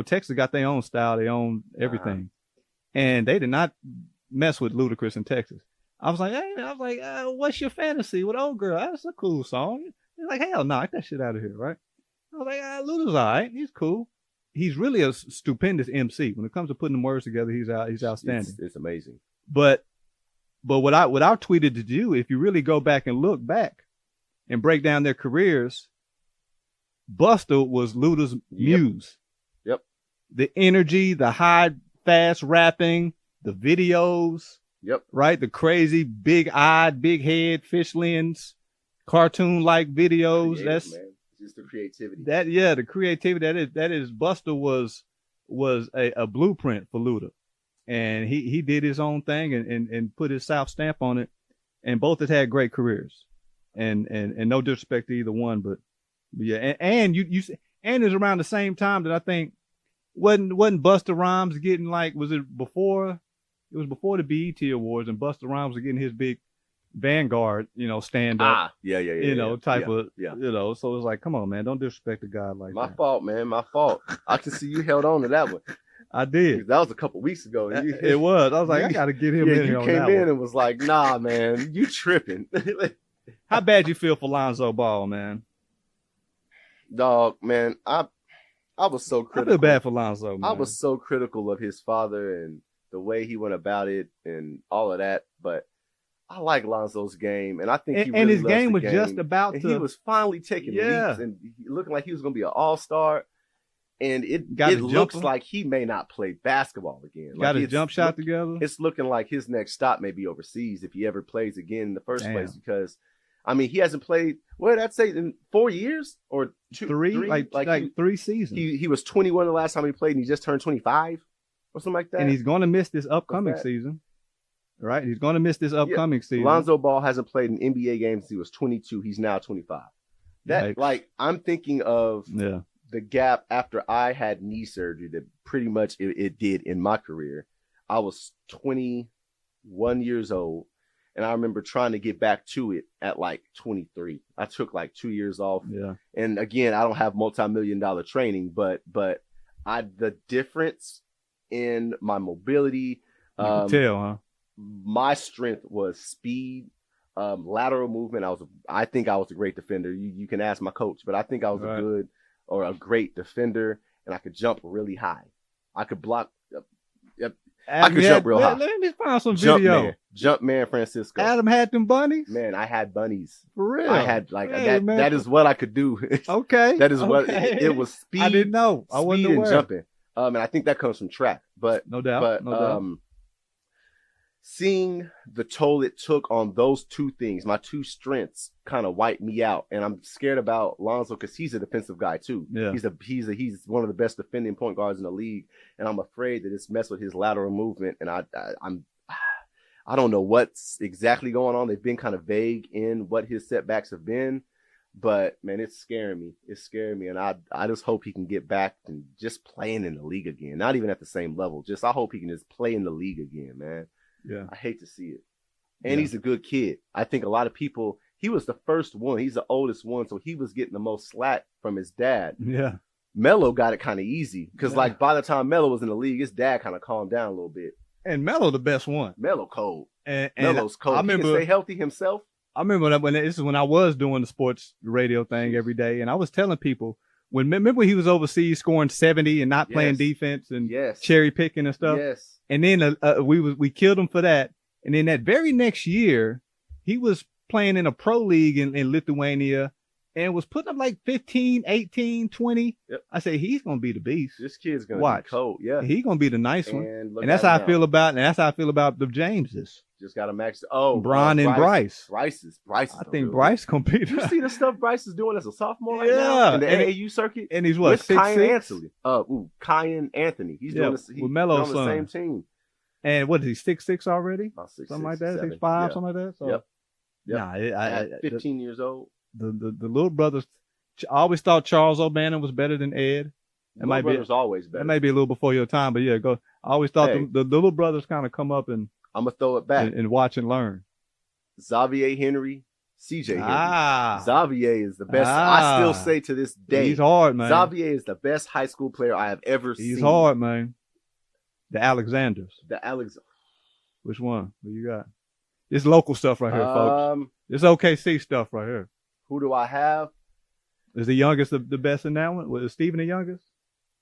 Texas got their own style, their own everything, and they did not mess with Ludacris in Texas. I was like, what's your fantasy with Old Girl? That's a cool song. He's like, hell no, get that shit out of here, right? I was like, Luda's all right. He's cool. he's really a stupendous MC. When it comes to putting the words together, he's outstanding. It's amazing. But what I tweeted to do, if you really go back and look back and break down their careers, Buster was Luda's muse. Yep. The energy, the high, fast rapping, the videos. Yep. Right? The crazy, big-eyed, big-head, fish lens, cartoon-like videos. That's man. Just the creativity. The creativity. That is Buster was a blueprint for Luda. And he did his own thing and put his South stamp on it. And both have had great careers. And no disrespect to either one, but yeah. And and it's around the same time that I think wasn't Busta Rhymes getting was it before? It was before the BET Awards, and Busta Rhymes was getting his big Vanguard, stand up. Type of. So it's like, come on, man, don't disrespect a guy like that. My fault, man. My fault. I can see you held on to that one. I did. That was a couple weeks ago. It was. I was like, I got to get him in here on that one. You came in and was like, nah, man, you tripping. How bad you feel for Lonzo Ball, man? Dog, man, I was so critical. I feel bad for Lonzo, man. I was so critical of his father and the way he went about it and all of that, but I like Lonzo's game, and I think he really and his loves game the was game. just about and to. He was finally taking leaps and looking like he was going to be an all-star. And it looks like he may not play basketball again. Got his jump shot together. It's looking like his next stop may be overseas if he ever plays again in the first place. Because, I mean, he hasn't played, what did I say, in 4 years or three seasons. He was 21 the last time he played, and he just turned 25 or something like that. And he's going to miss this upcoming season. Right? He's going to miss this upcoming season. Lonzo Ball hasn't played an NBA game since he was 22. He's now 25. I'm thinking of the gap after I had knee surgery that pretty much it did in my career. I was 21 years old, and I remember trying to get back to it at 23. I took 2 years off. Yeah. And again, I don't have multi-million-dollar training, but the difference in my mobility, you can tell, huh? My strength was speed, lateral movement. I think I was a great defender. You can ask my coach, but I think I was a great defender, and I could jump really high. I could block. I could jump real high. Let me find some video. Jumpman Francisco. Adam had them bunnies? Man, I had bunnies. For real? I had that is what I could do. Okay. That is what it was. Speed. I didn't know. I wasn't aware. And jumping. And I think that comes from track. But no doubt. Seeing the toll it took on those two things, my two strengths, kind of wiped me out. And I'm scared about Lonzo because he's a defensive guy too. Yeah. He's one of the best defending point guards in the league, and I'm afraid that it's messed with his lateral movement. And I don't know what's exactly going on. They've been kind of vague in what his setbacks have been, but man, it's scaring me. It's scaring me, and I just hope he can get back and just playing in the league again. Not even at the same level. I hope he can just play in the league again, man. Yeah. I hate to see it. And he's a good kid. I think a lot of people, he was the first one. He's the oldest one, so he was getting the most slack from his dad. Yeah. Melo got it kind of easy because by the time Melo was in the league, his dad kind of calmed down a little bit. And Melo the best one. Melo cold. And Melo's cold. He can stay healthy himself. I remember this is when I was doing the sports radio thing every day, and I was telling people, remember he was overseas scoring 70 and not playing defense and cherry picking and stuff? Yes. And then we killed him for that. And then that very next year, he was playing in a pro league in Lithuania and was putting up 15, 18, 20. Yep. I say, he's going to be the beast. This kid's going to be cold. Yeah. He's going to be the nice one. And that's how I feel about the Jameses. Just got to match. Brian and Bryce. Bryce. I think Bryce going to be You see the stuff Bryce is doing as a sophomore right now in the AAU circuit? And he's what, 6'6"? Kyan Anthony. He's doing this. With Melo's on the same team. And what is he, 6'6" already? About 6'6", something like that? 7. 6'5", something like that? So, yep. Nah, 15 years old. The little brothers, I always thought Charles O'Bannon was better than Ed. Little brother's always better. That may be a little before your time, but yeah, go. I always thought the little brothers kind of come up and I'm gonna throw it back and watch and learn. Xavier Henry, CJ Henry. Xavier is the best. I still say to this day, he's hard, man. Xavier is the best high school player I have ever seen. He's hard, man. The Alexanders. Which one? What you got? It's local stuff right here, folks. It's OKC stuff right here. Who do I have? Is the youngest the best in that one? Was Steven the youngest?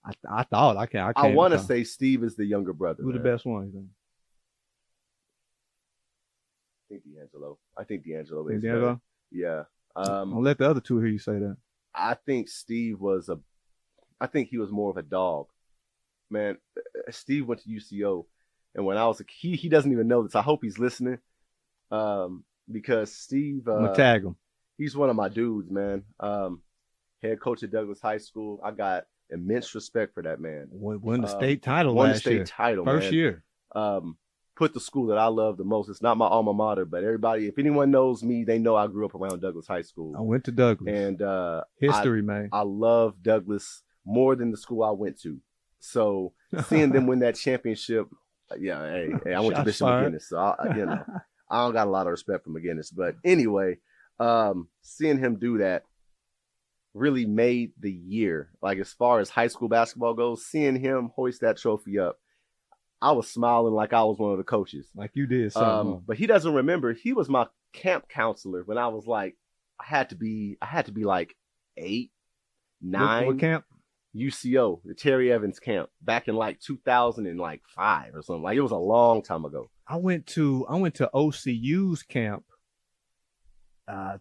I thought I can't. I want to say Steve is the younger brother. Who's the best one? You think? I think D'Angelo is. D'Angelo? Yeah. I'll let the other two hear you say that. I think Steve was he was more of a dog. Man, Steve went to UCO, and when I was he doesn't even know this. I hope he's listening. Because Steve, I'm gonna tag him. He's one of my dudes, man. Head coach at Douglas High School. I got immense respect for that man. Won the state title won last the year. state title, First man. year. Put the school that I love the most. It's not my alma mater, but everybody, if anyone knows me, they know I grew up around Douglas High School. I went to Douglas. And history, man. I love Douglas more than the school I went to. So seeing them win that championship, yeah, hey, I went to Bishop McGinnis, so I don't got a lot of respect for McGinnis. But anyway, seeing him do that really made the year. Like as far as high school basketball goes, seeing him hoist that trophy up, I was smiling like I was one of the coaches. Like you did something. But he doesn't remember. He was my camp counselor when I was like, I had to be like 8, 9. What camp? UCO, the Terry Evans camp, back in like 2005 or something. Like it was a long time ago. I went to OCU's camp,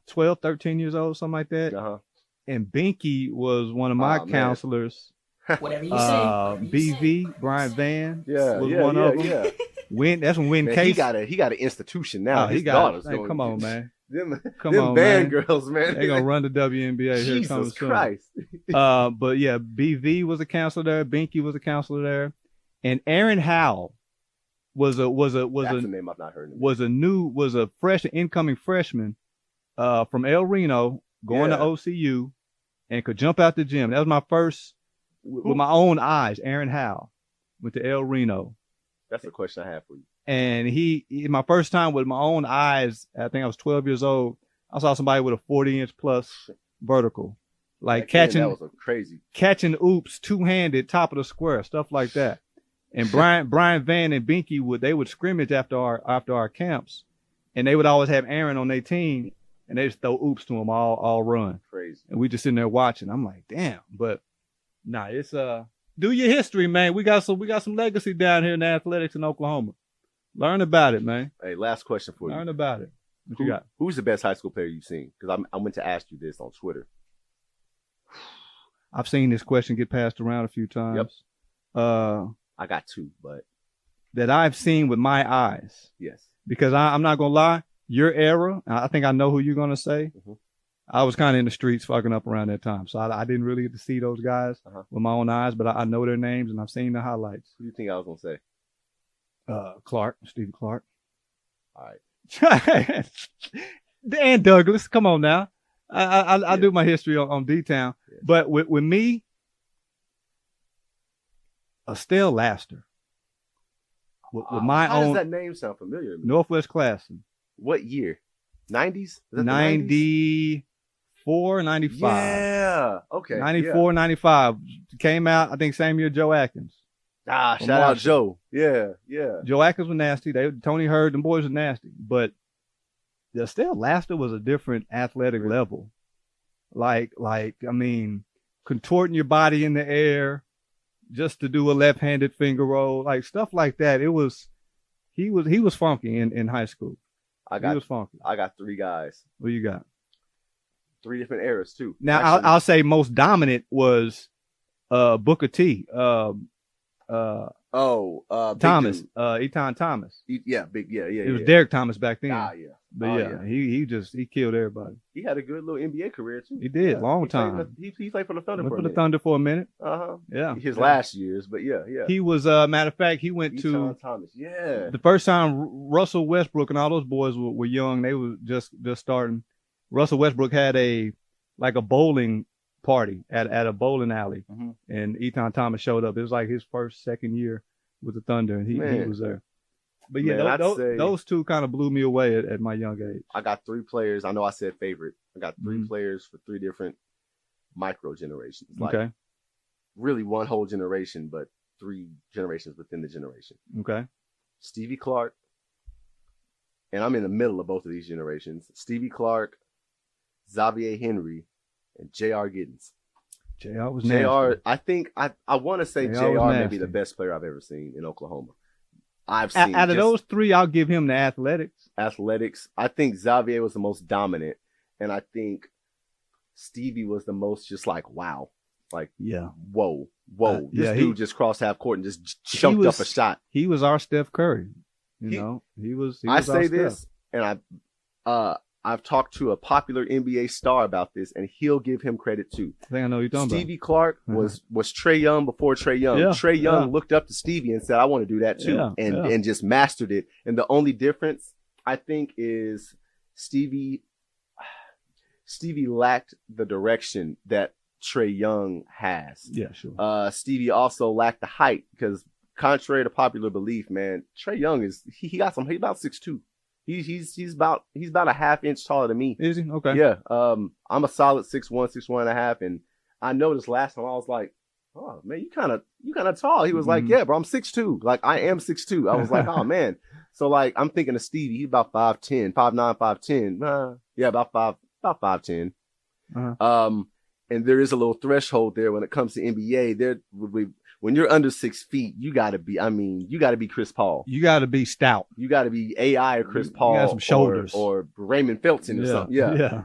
12, 13 years old, something like that. Uh-huh. And Binky was one of my counselors. Whatever you say. BV, Brian Van was one of them. Yeah. That's when Win Man, Case. he got an institution now. His daughters. Hey, come on, man. Them on, band man. girls, man. They gonna run the WNBA. Here Jesus Christ. But yeah, BV was a counselor there. Binky was a counselor there, and Aaron Howell was a name I've not heard. Was a incoming freshman from El Reno going to OCU and could jump out the gym. That was my first with my own eyes. Aaron Howell went to El Reno. That's the question I have for you. And he my first time with my own eyes, I think I was 12 years old. I saw somebody with a 40-inch plus vertical, like catching oops two-handed top of the square, stuff like that. And Brian Van and Binky would scrimmage after our camps, and they would always have Aaron on their team, and they just throw oops to him all run. Crazy. And we just sitting there watching. I'm like, damn. But nah, it's do your history, man. We got some legacy down here in the athletics in Oklahoma. Learn about it, man. Hey, last question for you. Learn about it. What you got? Who's the best high school player you've seen? Because I went to ask you this on Twitter. I've seen this question get passed around a few times. Yep. I got 2, but that I've seen with my eyes. Yes. Because I'm not gonna lie, your era, I think I know who you're gonna say. Mm-hmm. I was kind of in the streets fucking up around that time, so I didn't really get to see those guys with my own eyes, but I know their names and I've seen the highlights. Who do you think I was gonna say? Stephen Clark. All right. And Douglas, come on now. I do my history on D-Town, but with me, Estelle Laster. With my how own. Does that name sound familiar to me? Northwest Classen. What year? 90s? 94, 95. Yeah. Okay. 94, 95. Came out, I think, same year Joe Atkins. Shout out Joe. Yeah. Joe Atkins was nasty. Tony Hurd, them boys were nasty. But Estelle Laster was a different athletic level. Like, I mean, contorting your body in the air just to do a left-handed finger roll, like stuff like that. He was funky in high school. He was funky. I got 3 guys. What you got? 3 different eras too. Now I'll say most dominant was Booker T. Thomas, Eton Thomas. It was Derek Thomas back then. But he killed everybody. He had a good little NBA career too. He did, long time. He played for the Thunder for a minute. Yeah. His last years, but yeah. He was matter of fact, he went Eton Thomas. Yeah. The first time Russell Westbrook and all those boys were young, they were just starting. Russell Westbrook had a bowling party at a bowling alley, and Eton Thomas showed up. It was like his second year with the Thunder, and he was there. But yeah, those 2 kind of blew me away at my young age. I got 3 players. I know I said favorite. I got 3 players for 3 different micro generations. Like, really one whole generation, but 3 generations within the generation. Okay. Stevie Clark, and I'm in the middle of both of these generations. Stevie Clark, Xavier Henry, and J.R. Giddens. JR was nasty. JR, I think I want to say JR JR was may be nasty. the best player I've ever seen in Oklahoma. I've seen Out of just those three, I'll give him the athletics. athletics. I think Xavier was the most dominant, and I think Stevie was the most just like wow, like Yeah. whoa. This yeah, dude just crossed half court and just chunked up a shot. He was our Steph Curry. He was I our say Steph. this, and I've talked to a popular NBA star about this, and he'll give him credit too. I think I know what you're talking Stevie Clark was Trae Young before Trae Young. Yeah, Trae Young yeah. looked up to Stevie and said, "I want to do that too," Yeah, and just mastered it. And the only difference I think is Stevie lacked the direction that Trae Young has. Yeah, sure. Stevie also lacked the height because, contrary to popular belief, man, Trae Young is he's about 6'2". He's about a half inch taller than me. Is he? Okay. Yeah. I'm a solid 6'1", 6'1.5", and I noticed last time I was like, oh man, you kind of tall. He was like, yeah, bro, I'm 6'2". Like I am 6'2". I was like, oh man. So like I'm thinking of Stevie. He's about 5'10", 5'9", 5'10". Yeah, about 5'10". Uh-huh. And there is a little threshold there when it comes to NBA. When you're under 6 feet, you gotta be Chris Paul. You got to be stout. You gotta be AI or Chris Paul. You got some shoulders. Or Raymond Felton or something. Yeah. Yeah.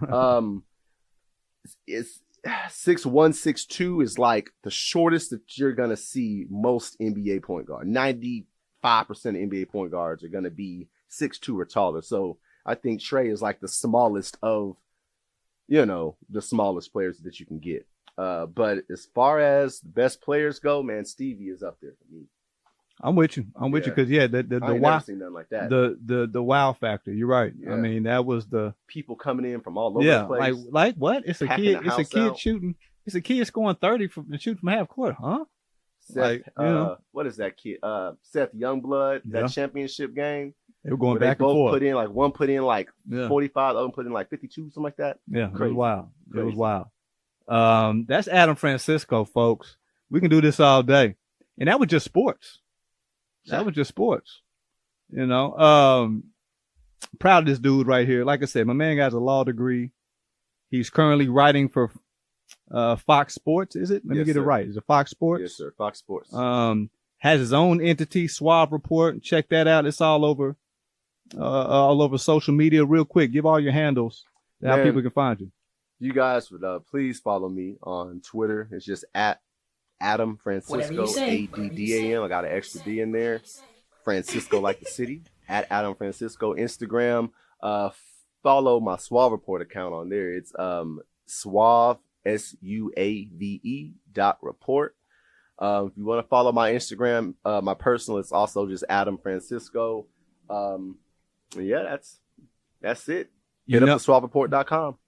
It's 6'1", 6'2" is like the shortest that you're gonna see most NBA point guard. 95% of NBA point guards are gonna be 6'2" or taller. So I think Trae is like the smallest of, the smallest players that you can get. But as far as the best players go, man, Stevie is up there for me. I'm with you. I'm with you because the I ain't wow, never seen nothing like that. the wow factor. You're right. Yeah. I mean, that was the People coming in from all over the place. like what? It's a Packing kid. the It's a house kid out. shooting. It's a kid scoring 30 and shooting from half court, huh? Seth, what is that kid? Seth Youngblood, that Yeah. championship game. They were going where back they and both forth. put in like one put in like Yeah. 45, the other one put in like 52, something like that. Yeah, it was Crazy. wild. It was Crazy. wild. That's Addam Francisco, folks. We can do this all day. And that was just sports. That was just sports. Proud of this dude right here. Like I said, my man has a law degree. He's currently writing for Fox Sports, is it? Let me Yes, get it sir. right. Is it Fox Sports? Yes, sir. Fox Sports. Has his own entity, Suave Report. Check that out. It's all over social media. Real quick, give all your handles how Man. people can find you. You guys would please follow me on Twitter. It's just at Addam Whatever Francisco, you say. ADDAM. I got an extra D in there. Francisco like the city. At Addam Francisco. Instagram. Follow my Suave Report account on there. It's Suave SUAVE.report. If you want to follow my Instagram, my personal, it's also just Addam Francisco. Yeah, that's it. Hit up to suavereport.com.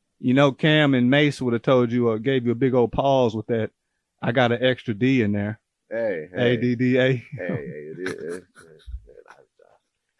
Cam and Mace would have told you or gave you a big old pause with that. I got an extra D in there. Hey. ADDA. It is.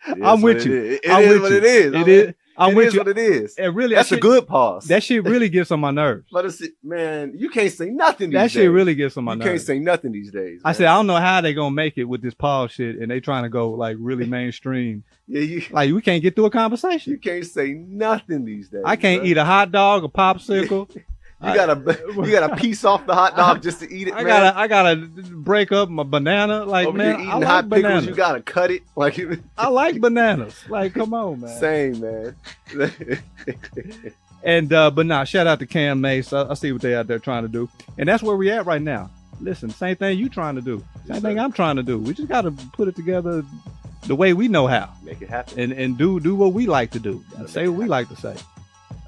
I'm with you. It is what it is. It is. I'm with you. What it is. And really, That's a good pause. That shit really gets on my nerves. But man, you can't say nothing these days. That shit really gets on my You nerves. can't say nothing these days. I man. said, I don't know how they gonna make it with this pause shit, and they trying to go like really mainstream. Yeah, Like we can't get through a conversation. you can't say nothing these days. I can't bro. eat a hot dog, a popsicle. You gotta piece off the hot dog just to eat it. I man. gotta break up my banana. Like Over man, here I eating like hot bananas. pickles. You gotta cut it. Like I like bananas. Like come on, man. same, man. And but nah, shout out to Cam Mace. I see what they out there trying to do, and that's where we at right now. Listen, same thing you trying to do, same thing I'm trying to do. We just gotta put it together the way we know how, Make it happen. and do what we like to do, and say what we like to say.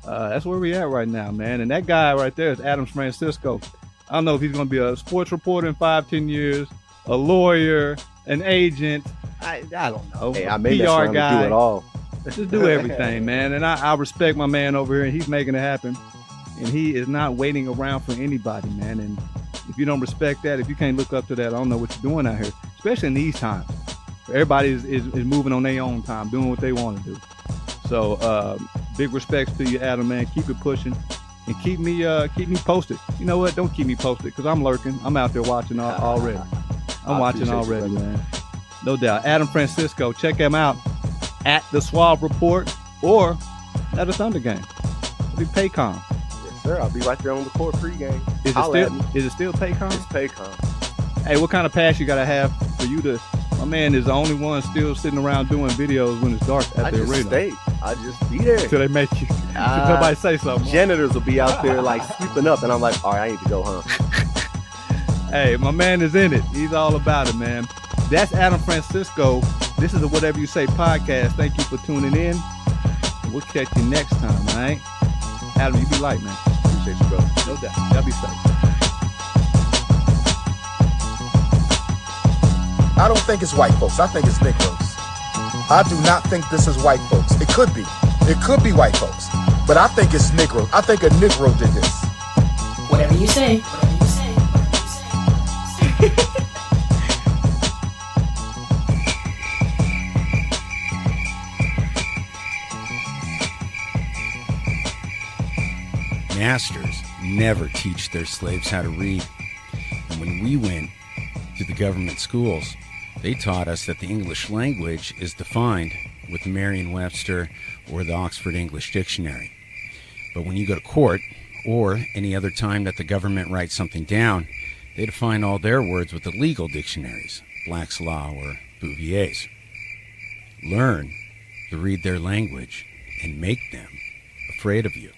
That's where we at right now, man. And that guy right there is Addam Francisco. I don't know if he's gonna be a sports reporter in 5-10 years, a lawyer, an agent. I don't know. Hey, a I made that PR sound guy. to do it all. Just do everything, man. And I respect my man over here. He's making it happen. And he is not waiting around for anybody, man. And if you don't respect that, if you can't look up to that, I don't know what you're doing out here, especially in these times. Everybody is moving on their own time, doing what they want to do. So big respects to you, Addam, man. Keep it pushing and keep me posted. You know what? Don't keep me posted because I'm lurking. I'm out there watching already. I'm watching appreciate already, you, man. No doubt. Addam Francisco, check him out at the Suave Report or at a Thunder game. Big Paycom. Yes, sir. I'll be right there on the court pregame. Is it still Paycom? It's Paycom. Hey, what kind of pass you gotta have for you to? My man is the only one still sitting around doing videos when it's dark at the arena. I just be there Till they make you. Till somebody say something. Janitors will be out there like sweeping up, and I'm like, all right, I need to go home. Hey, my man is in it. He's all about it, man. That's Adam Francisco. This is the Whatever You Say podcast. Thank you for tuning in. We'll catch you next time, all right? Adam, you be light, man. Appreciate you, bro. No doubt. Y'all be safe. I don't think it's white folks. I think it's Negroes. I do not think this is white folks. It could be. It could be white folks. But I think it's Negro. I think a Negro did this. Whatever you say. Whatever you say. Whatever you say. Masters never teach their slaves how to read. And when we went to the government schools, they taught us that the English language is defined with Merriam-Webster or the Oxford English Dictionary. But when you go to court, or any other time that the government writes something down, they define all their words with the legal dictionaries, Black's Law or Bouvier's. Learn to read their language and make them afraid of you.